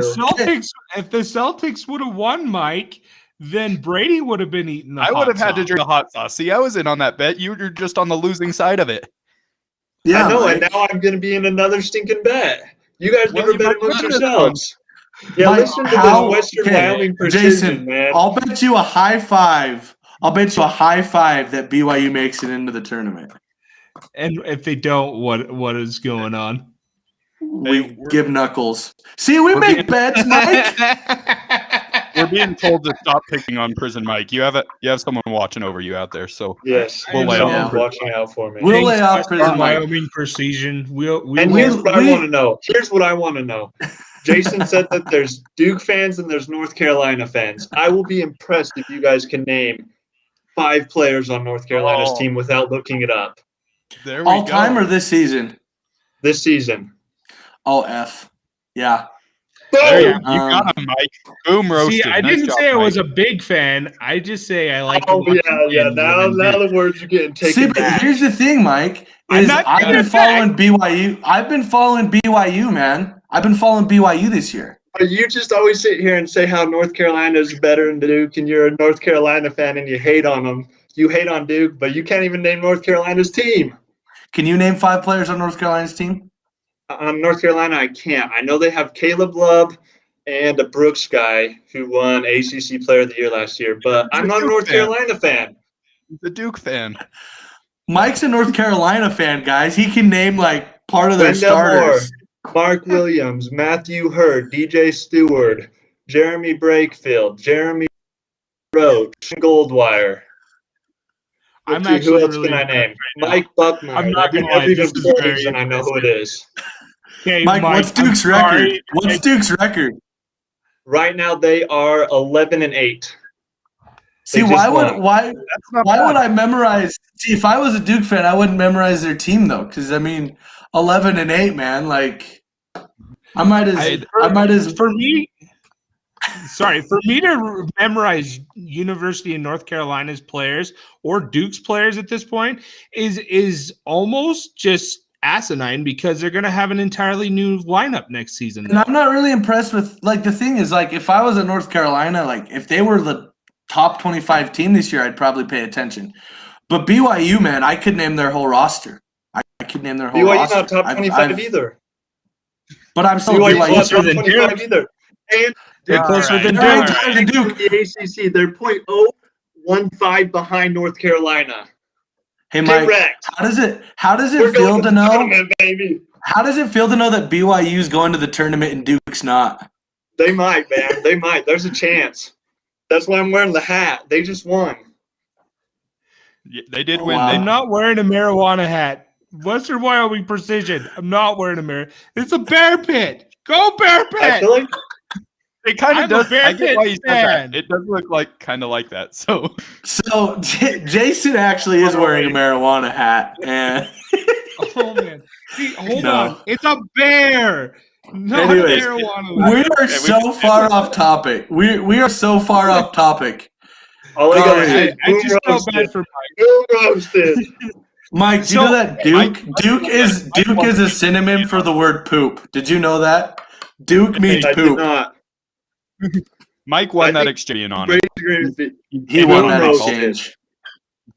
If the Celtics would have won, Mike, then Brady would have been eating the hot sauce. I would have had to drink the hot sauce. See, I was in on that bet. You were just on the losing side of it. Yeah, I know, Mike. And now I'm going to be in another stinking bet. You guys never bet amongst yourselves. Yeah, Mike, listen to this Western Wyoming precision, Jason, man. I'll bet you a high five. That BYU makes it into the tournament. And if they don't, what is going on? We give knuckles. See, we make bets, Mike. We're being told to stop picking on Prison Mike. You have someone watching over you out there, so yes, we'll lay off. Watching out for me. We'll lay off Prison Mike. Wyoming precision. Here's what I want to know. Here's what I want to know. Jason said that there's Duke fans and there's North Carolina fans. I will be impressed if you guys can name 5 players on North Carolina's team without looking it up. There we All go. time or this season? This season. Oh, F. Yeah. There you got him, Mike. Boom, roasted. See, I didn't say I was a big fan. I just say I like. Oh yeah. Now the words are getting taken. See, but here's the thing, Mike. I've been following BYU. I've been following BYU, man. I've been following BYU this year. You just always sit here and say how North Carolina is better than Duke, and you're a North Carolina fan, and you hate on them. You hate on Duke, but you can't even name North Carolina's team. Can you name 5 players on North Carolina's team? on North Carolina, I can't. I know they have Caleb Love and a Brooks guy who won ACC Player of the Year last year, but I'm not a North Carolina fan. The Duke fan. Mike's a North Carolina fan, guys. He can name like part of their Wendell Moore, starters. Mark Williams, Matthew Hurd, DJ Stewart, Jeremy Brakefield, Jeremy Roach, Goldwire. I'm Who actually else really can I impressed name? right now. Mike Buckmeyer. I'm not They're gonna lie, even this is very boys, and I know who it is. Okay, Mike, what's I'm Duke's record? sorry. What's Duke's record? Right now, they are 11-8. See, They just won. why That's not would bad. I memorize? See, if I was a Duke fan, I wouldn't memorize their team though, because I mean, 11-8, man. Like, I might as For me, for me to memorize University of North Carolina's players or Duke's players at this point is almost just asinine because they're going to have an entirely new lineup next season. And I'm not really impressed with, like, the thing is, like, if I was at North Carolina, like, if they were the top 25 team this year, I'd probably pay attention. But BYU, man, I could name their whole roster. I could name their whole BYU's roster. not top 25 either. But I'm still BYU's not BYU. top than 25 Duke. either. And They're closer than They're Duke. higher than Duke. the ACC, they're .015 behind North Carolina. Hey, Mike, Correct. how does it We're feel going to the know? tournament, baby. How does it feel to know that BYU's going to the tournament and Duke's not? They might, man. They might. There's a chance. That's why I'm wearing the hat. They just won. Yeah, they did Oh, win. wow. They I'm not wearing a marijuana hat. Western Wyoming Precision. I'm not wearing a marijuana. It's a bear pit. Go bear I pit. feel like It kind I'm of a does. I Bear get why you Pit said fan. that. It does look like kind of like that. So So Jason actually is wearing a marijuana hat, and Oh man. See, hold No. on. It's a bear. Not Anyways, marijuana. we are so far off topic. We are so far off topic. all I gotta Sorry. say is I boom just felt roasted. bad for Boom roasted. Mike, do you So- know that Duke is a synonym for the word poop? Did you know that? Duke means I did poop. not. Mike won I that think exchange on Brady it. agrees with me. He And won boom that roasted. exchange.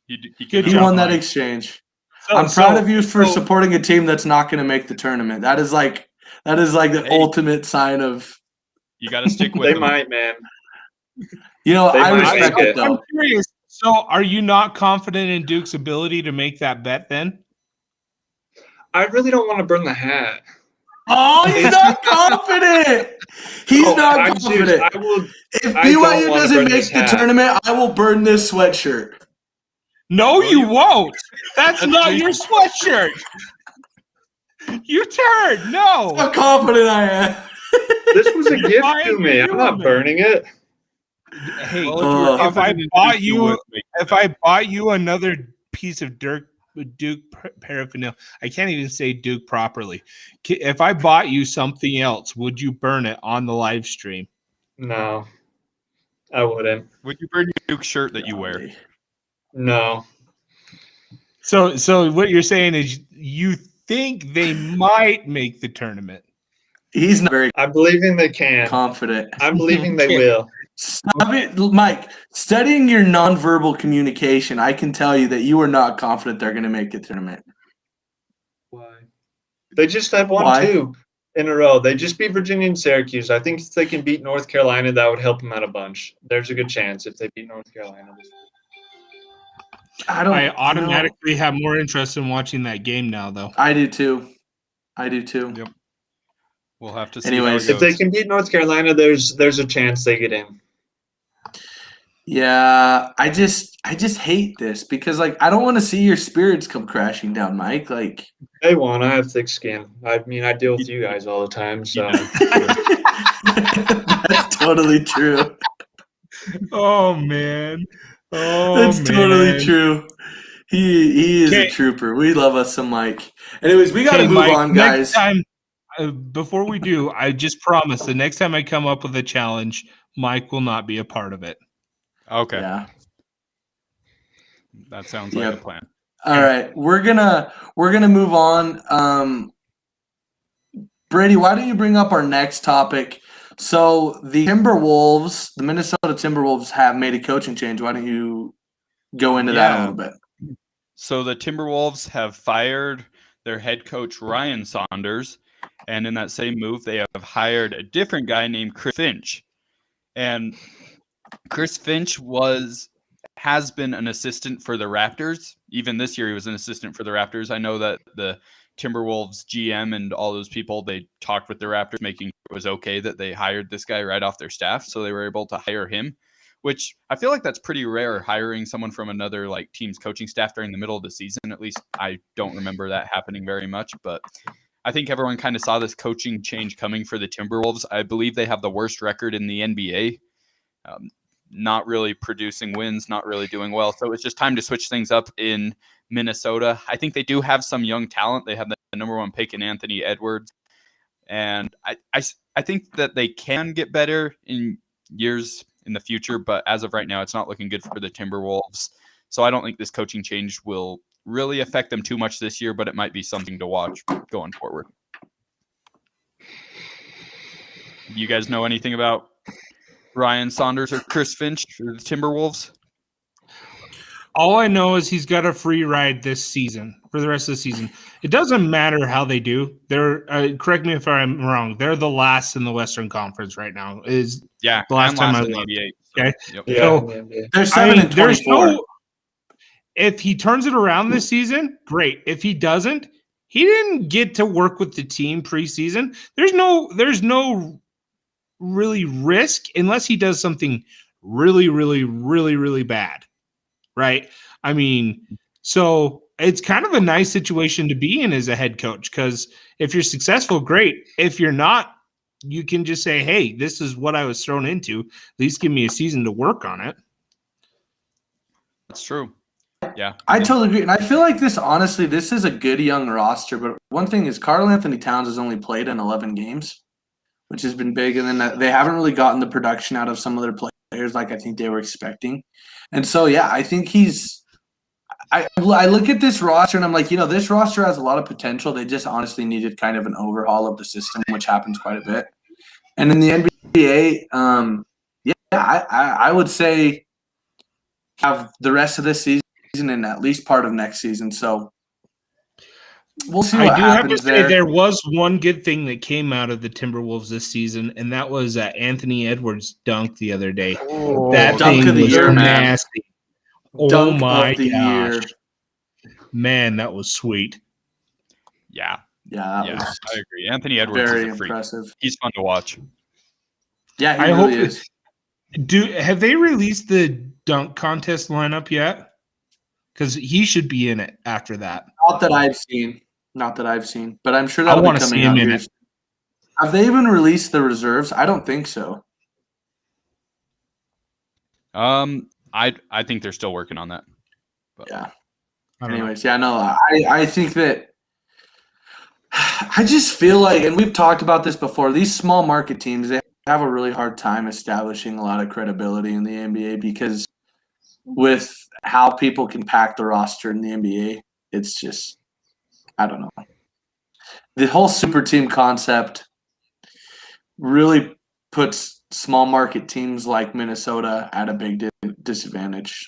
He Good cannot He job, won that Mike. exchange. So- I'm proud so- of you for so- supporting a team that's not going to make the tournament. That is like the Hey. ultimate sign of, You got to stick with They them. might, man. I might respect make it it. though. I'm curious. So, are you not confident in Duke's ability to make that bet then? I really don't want to burn the hat. Oh, he's not confident. He's Oh, not I'm serious. confident. I will. If I don't BYU wanna doesn't burn make this the hat. tournament, I will burn this sweatshirt. No, Will you you? won't. That's That's not Jason. your sweatshirt. You turd. No. How confident I am. This was a You're gift buying to me. a I'm new not one. burning it. Hey, Well, if you were If confident I in bought Duke, you- would make if I bought you another piece of Duke paraphernalia, I can't even say Duke properly. If I bought you something else, would you burn it on the live stream? No, I wouldn't. Would you burn your Duke shirt that you wear? No. So what you're saying is you think they might make the tournament? He's not very I'm believing they can. confident. I'm believing they Okay. will. Stop it, Mike. Studying your nonverbal communication, I can tell you that you are not confident they're going to make the tournament. Why? They just have won Why? 2 in a row. They just beat Virginia and Syracuse. I think if they can beat North Carolina, that would help them out a bunch. There's a good chance if they beat North Carolina. I automatically have more interest in watching that game now, though. I do too. Yep. We'll have to see. Anyways, how it If they goes. can beat North Carolina, there's a chance they get in. Yeah, I just hate this because like I don't want to see your spirits come crashing down, Mike. Like They won't. I have thick skin. I mean, I deal with you guys all the time, so that's totally true. Oh man. Oh, That's totally man. true. He is Okay. a trooper. We love us some Mike. Anyways, we got to Okay, move Mike, on, next guys. time, before we do, I just promise the next time I come up with a challenge, Mike will not be a part of it. Okay, Yeah. that sounds like Yep. a plan. All right, we're gonna move on. Brady, why don't you bring up our next topic? So the Timberwolves, the Minnesota Timberwolves, have made a coaching change. Why don't you go into that a Yeah. little bit? So the Timberwolves have fired their head coach Ryan Saunders, And in that same move, they have hired a different guy named Chris Finch. And Chris Finch has been an assistant for the Raptors. Even this year, he was an assistant for the Raptors. I know that the Timberwolves GM and all those people, they talked with the Raptors, making sure it was okay that they hired this guy right off their staff. So they were able to hire him, which I feel like that's pretty rare, hiring someone from another like team's coaching staff during the middle of the season. At least I don't remember that happening very much, but I think everyone kind of saw this coaching change coming for the Timberwolves. I believe they have the worst record in the NBA. Not really producing wins, not really doing well. So it's just time to switch things up in Minnesota. I think they do have some young talent. They have the number 1 pick in Anthony Edwards. And I think that they can get better in years in the future, but as of right now, it's not looking good for the Timberwolves. So I don't think this coaching change will really affect them too much this year, but it might be something to watch going forward. You guys know anything about Ryan Saunders or Chris Finch for the Timberwolves? All I know is he's got a free ride this season for the rest of the season. It doesn't matter how they do. They're correct me if I'm wrong. They're the last in the Western Conference right now. Is the last time I in the looked. NBA. Okay. Yep. Yeah, So, They're 7-24. If he turns it around this season, great. If he doesn't, he didn't get to work with the team preseason. There's no really risk unless he does something really, really, really, really bad. Right? I mean, so it's kind of a nice situation to be in as a head coach, because if you're successful, great. If you're not, you can just say, hey, this is what I was thrown into. At least give me a season to work on it. That's true. Yeah. I totally agree. And I feel like this is a good young roster. But one thing is Karl Anthony Towns has only played in 11 games, which has been big. And then they haven't really gotten the production out of some other players like I think they were expecting. And so, yeah, I think I look at this roster and I'm like, this roster has a lot of potential. They just honestly needed kind of an overhaul of the system, which happens quite a bit. And in the NBA, I would say have the rest of this season and at least part of next season. So we'll see what happens there. There was one good thing that came out of the Timberwolves this season, and that was Anthony Edwards' dunk the other day. Oh, that dunk thing of the was year, nasty. Man. Dunk oh my of the gosh. year. Man, that was sweet. Yeah. Yeah, I agree. Anthony Edwards very is a freak. impressive. He's fun to watch. Yeah, I really hope is. Have they released the dunk contest lineup yet? Because he should be in it after that. Not that I've seen, but I'm sure that'll be coming out here. Have they even released the reserves? I don't think so. I think they're still working on that. But. Yeah. Anyways, I think that I just feel like, and we've talked about this before, these small market teams, they have a really hard time establishing a lot of credibility in the NBA because with how people can pack the roster in the NBA, it's just, I don't know. The whole super team concept really puts small market teams like Minnesota at a big disadvantage.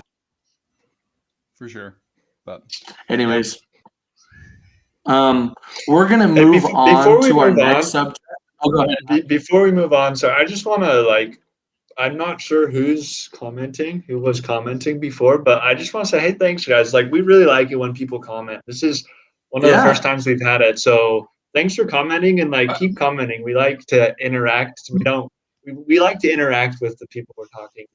For sure. But anyways, we're going to move on to our next subject. Oh, go ahead. Before we move on, so I just want to I'm not sure who was commenting before, but I just want to say, hey, thanks, guys. We really like it when people comment. This is one of the first times we've had it. So thanks for commenting and keep commenting. We like to interact. We like to interact with the people we're talking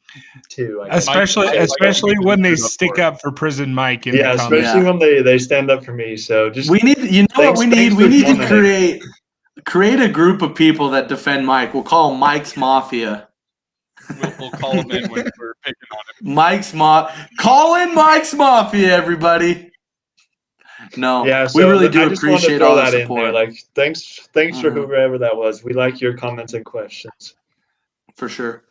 to. Especially when they stick up for Prison Mike in the comments. Especially when they stand up for me. So just we need to create a group of people that defend Mike. We'll call them Mike's Mafia. We'll call them in when we're picking on him. Call in Mike's Mafia, everybody. No, so we really do appreciate all the support. Thanks for whoever that was. We like your comments and questions. For sure.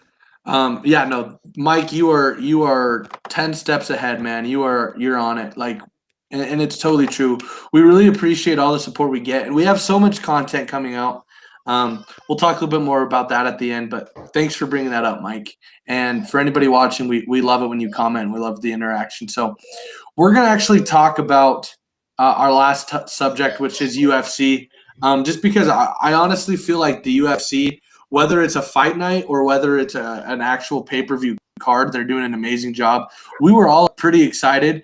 Mike, you are 10 steps ahead, man. You're on it. And it's totally true. We really appreciate all the support we get, and we have so much content coming out. We'll talk a little bit more about that at the end, but thanks for bringing that up, Mike. And for anybody watching, we love it when you comment. We love the interaction. So we're going to actually talk about our last subject, which is UFC. just because I honestly feel like the UFC, whether it's a fight night or whether it's an actual pay-per-view card, they're doing an amazing job. We were all pretty excited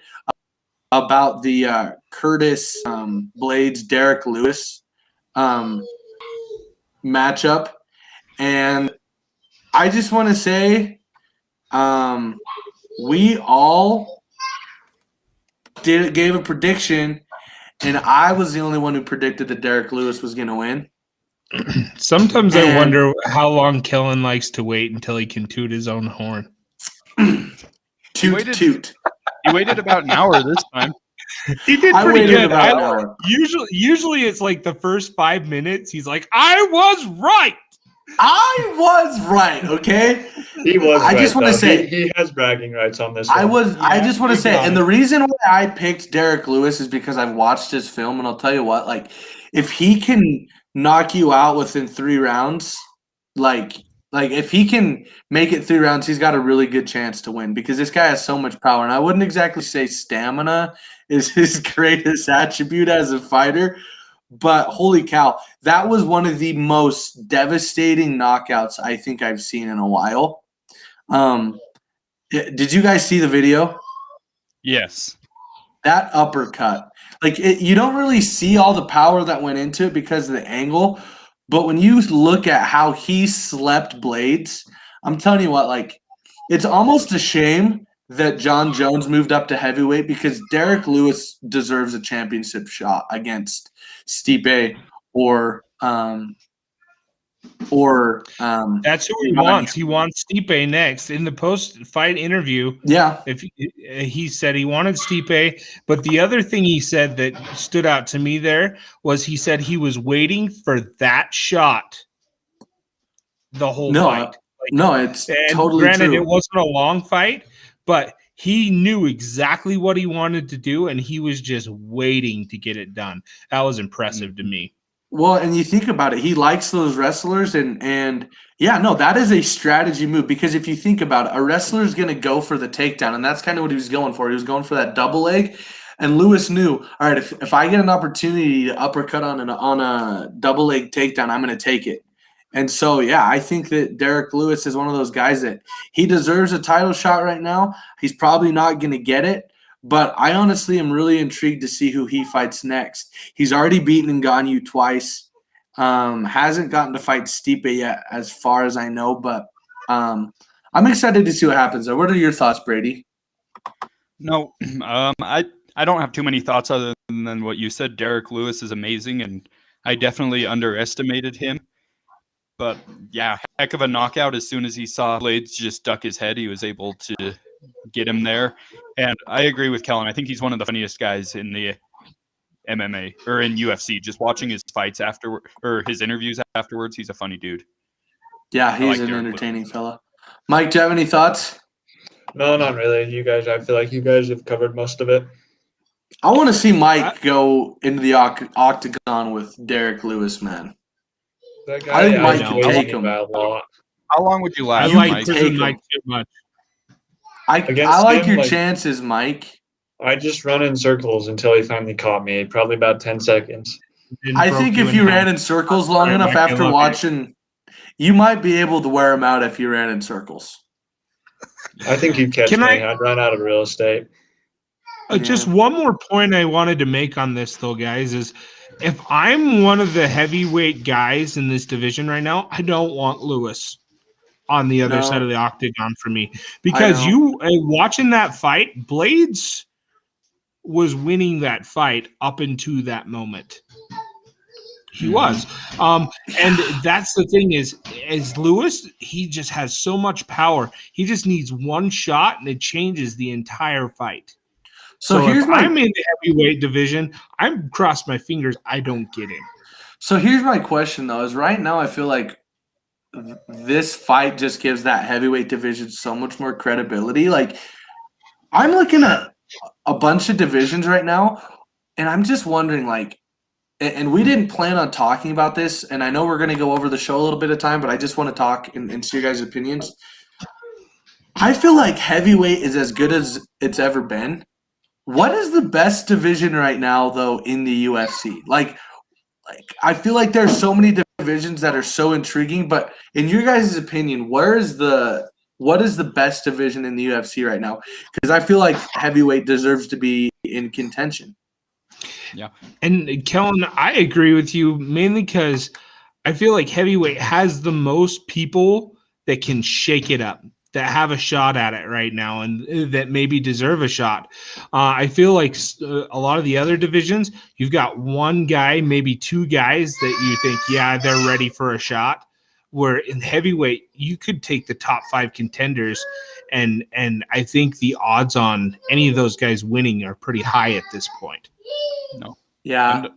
about the Curtis Blades Derek Lewis matchup, and I just want to say we all gave a prediction, and I was the only one who predicted that Derek Lewis was going to win. Sometimes I wonder how long Kellen likes to wait until he can toot his own horn. Toot. He waited about an hour this time. He did I pretty waited good. about an hour. Usually it's like the first 5 minutes. He's like, I was right. I was right, okay? He was. I just want to say he has bragging rights on this one. I just want to say, and it. the reason why I picked Derek Lewis is because I've watched his film, and I'll tell you what, like, if he can knock you out within 3 rounds, like if he can make it 3 rounds, he's got a really good chance to win because this guy has so much power. And I wouldn't exactly say stamina is his greatest attribute as a fighter, but holy cow, that was one of the most devastating knockouts I think I've seen in a while. Did you guys see the video? Yes. That uppercut, like you don't really see all the power that went into it because of the angle, but when you look at how he slept Blades, I'm telling you what, like it's almost a shame that John Jones moved up to heavyweight because Derek Lewis deserves a championship shot against Stipe or That's who he wants. He wants Stipe next. In the post-fight interview, if he said he wanted Stipe, but the other thing he said that stood out to me there was he said he was waiting for that shot the whole fight. It's totally granted, true. It wasn't a long fight, but he knew exactly what he wanted to do, and he was just waiting to get it done. That was impressive to me. Well, and you think about it, he likes those wrestlers, and yeah, no, that is a strategy move because if you think about it, a wrestler is going to go for the takedown, and that's kind of what he was going for. He was going for that double leg, and Lewis knew, all right, if I get an opportunity to uppercut on a double leg takedown, I'm going to take it. And so, yeah, I think that Derek Lewis is one of those guys that he deserves a title shot right now. He's probably not going to get it. But I honestly am really intrigued to see who he fights next. He's already beaten Ngannou twice. Hasn't gotten to fight Stipe yet, as far as I know. But I'm excited to see what happens there. What are your thoughts, Brady? No, I don't have too many thoughts other than what you said. Derek Lewis is amazing, and I definitely underestimated him. But, yeah, heck of a knockout. As soon as he saw Blades just duck his head, he was able to get him there. And I agree with Kellen. I think he's one of the funniest guys in the MMA or in UFC. Just watching his fights after or his interviews afterwards, he's a funny dude. Yeah, he's an entertaining fella. Mike, do you have any thoughts? No, not really. I feel like you guys have covered most of it. I want to see Mike go into the octagon with Derek Lewis, man. That guy, I think Mike can take him. A lot. How long would you last? I like Mike? Prison Mike too much. I like your chances, Mike. I just run in circles until he finally caught me. Probably about 10 seconds. I think if you ran in circles long enough after watching, you might be able to wear him out if you ran in circles. I think you'd catch me. I'd run out of real estate. Just one more point I wanted to make on this, though, guys, is if I'm one of the heavyweight guys in this division right now, I don't want Lewis on the other side of the octagon for me. Because watching that fight, Blades was winning that fight up into that moment. He was. And that's the thing is Lewis, he just has so much power. He just needs one shot, and it changes the entire fight. So I'm in the heavyweight division, I'm crossed my fingers I don't get him. So here's my question, though, is right now I feel like this fight just gives that heavyweight division so much more credibility. Like, I'm looking at a bunch of divisions right now, and I'm just wondering, like, and we didn't plan on talking about this, and I know we're going to go over the show a little bit of time, but I just want to talk and see your guys' opinions. I feel like heavyweight is as good as it's ever been. What is the best division right now, though, in the UFC? Like like I feel like there's so many divisions that are so intriguing. But in your guys' opinion, what is the best division in the UFC right now? Because I feel like heavyweight deserves to be in contention. Yeah. And Kellen, I agree with you mainly because I feel like heavyweight has the most people that can shake it up, that have a shot at it right now, and that maybe deserve a shot. I feel like a lot of the other divisions, you've got one guy, maybe two guys that you think, yeah, they're ready for a shot. Where in heavyweight, you could take the top 5 contenders, and I think the odds on any of those guys winning are pretty high at this point. No. Yeah. And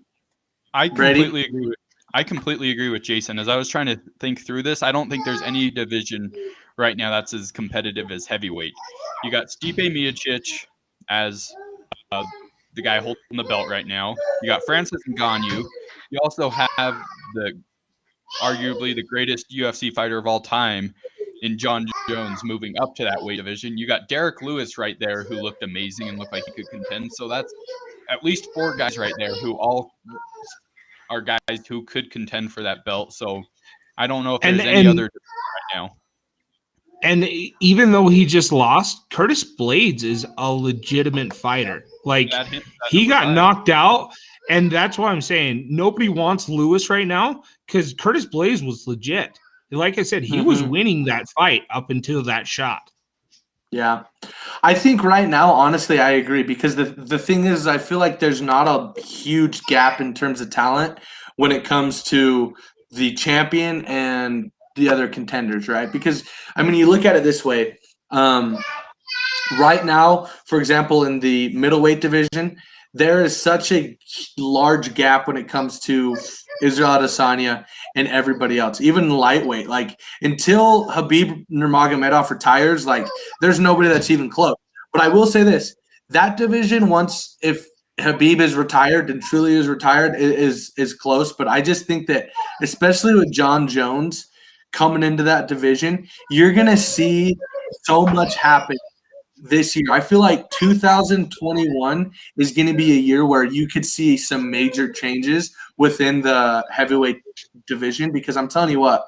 I completely agree with Jason. As I was trying to think through this, I don't think there's any division right now that's as competitive as heavyweight. You got Stipe Miocic as the guy holding the belt right now. You got Francis Ngannou. You also have arguably the greatest UFC fighter of all time in John Jones moving up to that weight division. You got Derek Lewis right there who looked amazing and looked like he could contend. So that's at least 4 guys right there who all are guys who could contend for that belt. So I don't know if there's any other right now. And even though he just lost, Curtis Blades is a legitimate fighter. Like he got knocked out, and that's why I'm saying nobody wants Lewis right now because Curtis Blades was legit. Like I said, he was winning that fight up until that shot. Yeah. I think right now, honestly, I agree because the thing is, I feel like there's not a huge gap in terms of talent when it comes to the champion and the other contenders, right? Because, I mean, you look at it this way. Right now, for example, in the middleweight division, there is such a large gap when it comes to Israel Adesanya and everybody else, even lightweight. Like until Khabib Nurmagomedov retires, like there's nobody that's even close. But I will say this: that division, once if Khabib is retired and truly is retired, is close. But I just think that, especially with John Jones coming into that division, you're gonna see so much happen this year. I feel like 2021 is going to be a year where you could see some major changes within the heavyweight division because I'm telling you what,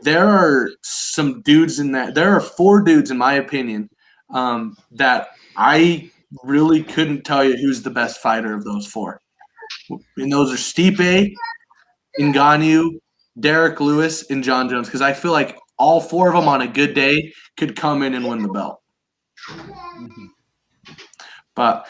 there are some dudes in that. There are 4 dudes, in my opinion, that I really couldn't tell you who's the best fighter of those 4. And those are Stipe, Ngannou, Derek Lewis, and John Jones because I feel like all 4 of them on a good day could come in and win the belt. But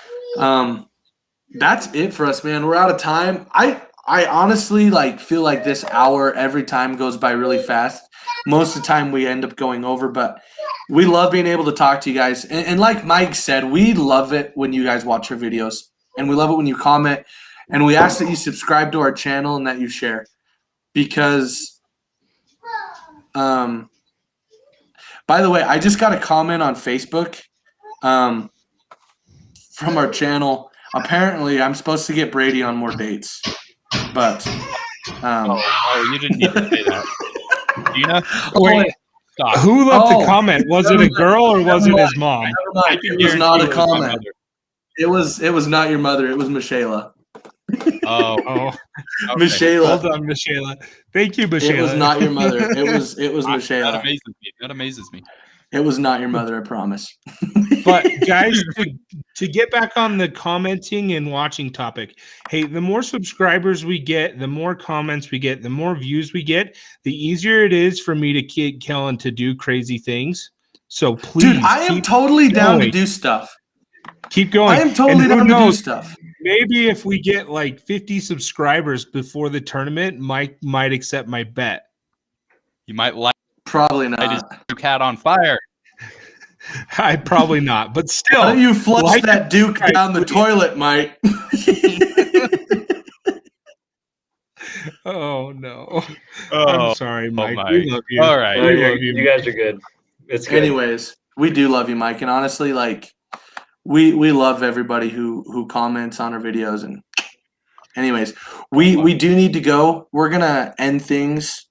that's it for us, man. We're out of time. I honestly feel like this hour every time goes by really fast. Most of the time we end up going over, but we love being able to talk to you guys. And like Mike said, we love it when you guys watch our videos, and we love it when you comment, and we ask that you subscribe to our channel and that you share because by the way, I just got a comment on Facebook from our channel. Apparently, I'm supposed to get Brady on more dates, but you didn't need to say that. Gina? Wait, stop. Who left the comment? Was it a girl or was it his mom? It was not a comment. It was not your mother. It was Michaela. Oh, okay. Michaela. Hold on, Michaela. Thank you, Michaela. It was not your mother. It was Michaela. That amazes me. It was not your mother, I promise. But guys, to get back on the commenting and watching topic, hey, the more subscribers we get, the more comments we get, the more views we get, the easier it is for me to get Kellen to do crazy things. So please, dude, I am totally down to do stuff. Keep going. I am totally down to do stuff. Maybe if we get like 50 subscribers before the tournament, Mike might accept my bet. You might like probably not. His Duke on fire. I probably not, but still. Why don't you flush that Duke down the toilet, Mike? Oh no! I'm sorry, Mike. We love you. All right, we love you. You guys are good. It's good. Anyways, we do love you, Mike, and honestly, we love everybody who comments on our videos. And anyways, we do need to go. We're gonna end things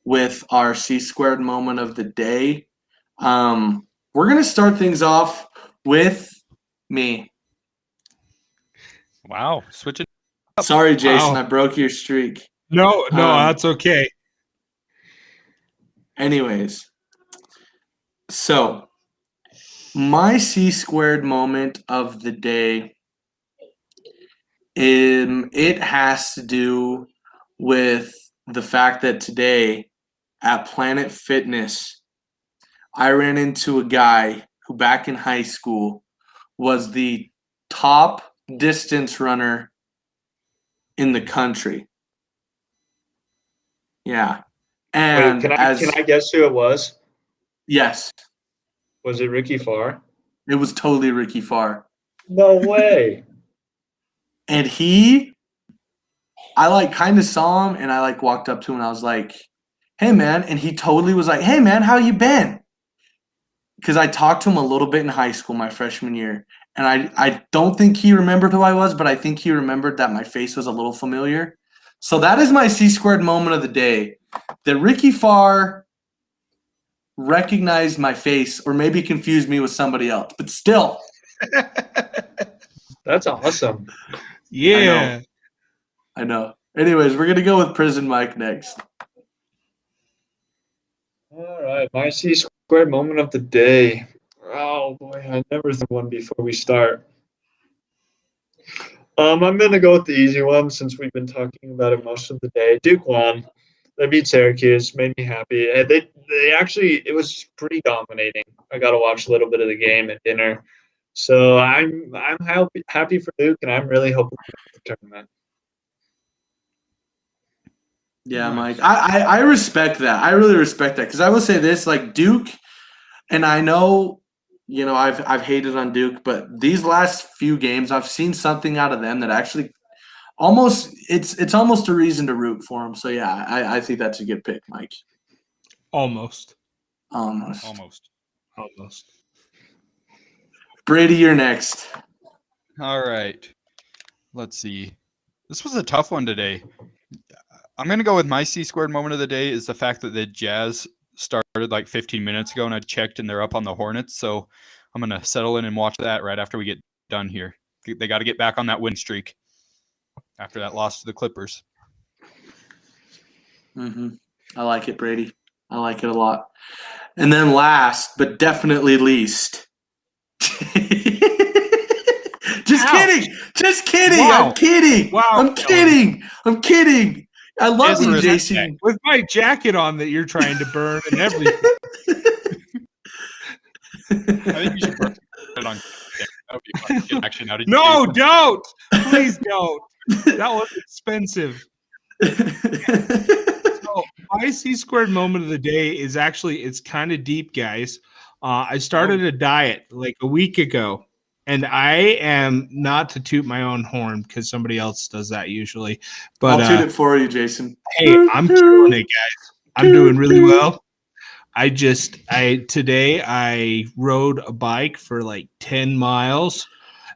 with our C-squared moment of the day. We're gonna start things off with me. Wow, switching Sorry, Jason, Wow. I broke your streak. No, Um, that's okay. Anyways, so my C-squared moment of the day, it has to do with the fact that today at Planet Fitness, I ran into a guy who back in high school was the top distance runner in the country. Yeah. Wait, And can I guess who it was? yes, Was it Ricky Farr? it was totally Ricky Farr. No way. And I like kind of saw him and I like walked up to him and I was like, "Hey man." And he totally was like, "Hey man, how you been?" Because I talked to him a little bit in high school my freshman year. And I don't think he remembered who I was, but I think he remembered that my face was a little familiar. So that is my C-squared moment of the day. That Ricky Farr recognized my face or maybe confused me with somebody else. But still, That's awesome. Yeah. I know. Anyways, we're going to go with Prison Mike next. All right, my C-squared moment of the day. Oh boy, I never think one before we start. I'm gonna go with the easy one since we've been talking about it most of the day. Duke won. They beat Syracuse, made me happy. And they actually it was pretty dominating. I got to watch a little bit of the game at dinner, so I'm happy for Duke, and I'm really hoping for the tournament. Yeah, Nice. Mike. I respect that. I really respect that because I will say this: like Duke, and I know, I've hated on Duke, but these last few games, I've seen something out of them that actually almost it's almost a reason to root for them. So yeah, I think that's a good pick, Mike. Almost. Almost. Brady, you're next. All right. Let's see. This was a tough one today. I'm going to go with my C-squared moment of the day is the fact that the Jazz started like 15 minutes ago and I checked and they're up on the Hornets. So I'm going to settle in and watch that right after we get done here. They got to get back on that win streak after that loss to the Clippers. Mm-hmm. I like it, Brady. I like it a lot. And then last, but definitely least. Just Ouch. kidding. Just kidding. Wow. I'm kidding. Wow. I'm kidding. I'm kidding. I love you, Yes, Jason. With my jacket on that you're trying to burn and everything. I think you should burn it on. That would be fun to get action out of No, Jason. don't. Please don't. That was expensive. So my C-squared moment of the day is actually, it's kind of deep, guys. I started a diet like a week ago, and I am not to toot my own horn because somebody else does that usually. But I'll toot it for you, Jason. hey, I'm killing it, guys. I'm doing really well. Today I rode a bike for like 10 miles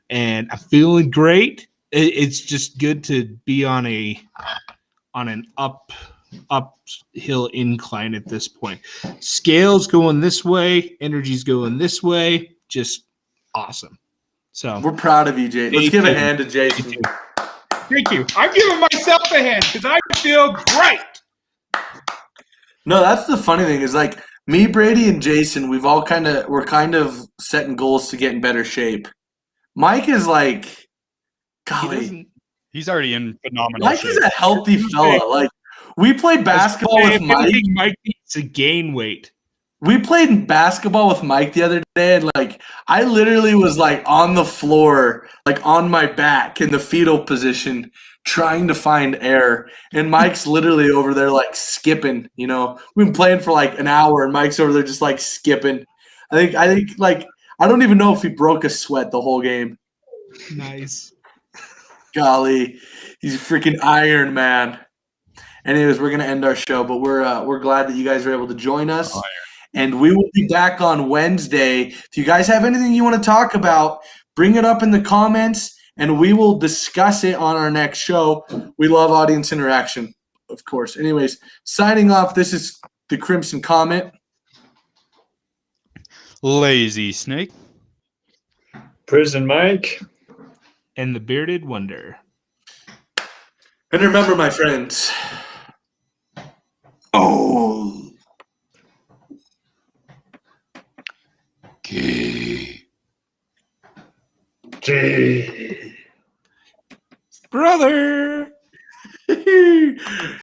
and I'm feeling great. It's just good to be on an uphill incline at this point. Scales going this way, energy's going this way. Just awesome. So We're proud of you, Jason. Let's give a hand to Jason. thank you. I'm giving myself a hand because I feel great. No, that's the funny thing is like me, Brady, and Jason, we're kind of setting goals to get in better shape. Mike is like, golly, He's already in phenomenal Mike shape. is a healthy fella. Like we played basketball with Mike. Mike needs to gain weight. We played basketball with Mike the other day, and like I literally was like on the floor, like on my back in the fetal position, trying to find air. And Mike's literally over there like skipping. We've been playing for like an hour, and Mike's over there just like skipping. I think like I don't even know if he broke a sweat the whole game. Nice. Golly, he's a freaking Iron Man. Anyways, we're gonna end our show, but we're glad that you guys are able to join us. And we will be back on Wednesday. If you guys have anything you want to talk about, bring it up in the comments, and we will discuss it on our next show. We love audience interaction, of course. Anyways, signing off, this is the Crimson Comet. Lazy Snake. Prison Mike. And the Bearded Wonder. And remember, my friends. Oh. Gee. Brother.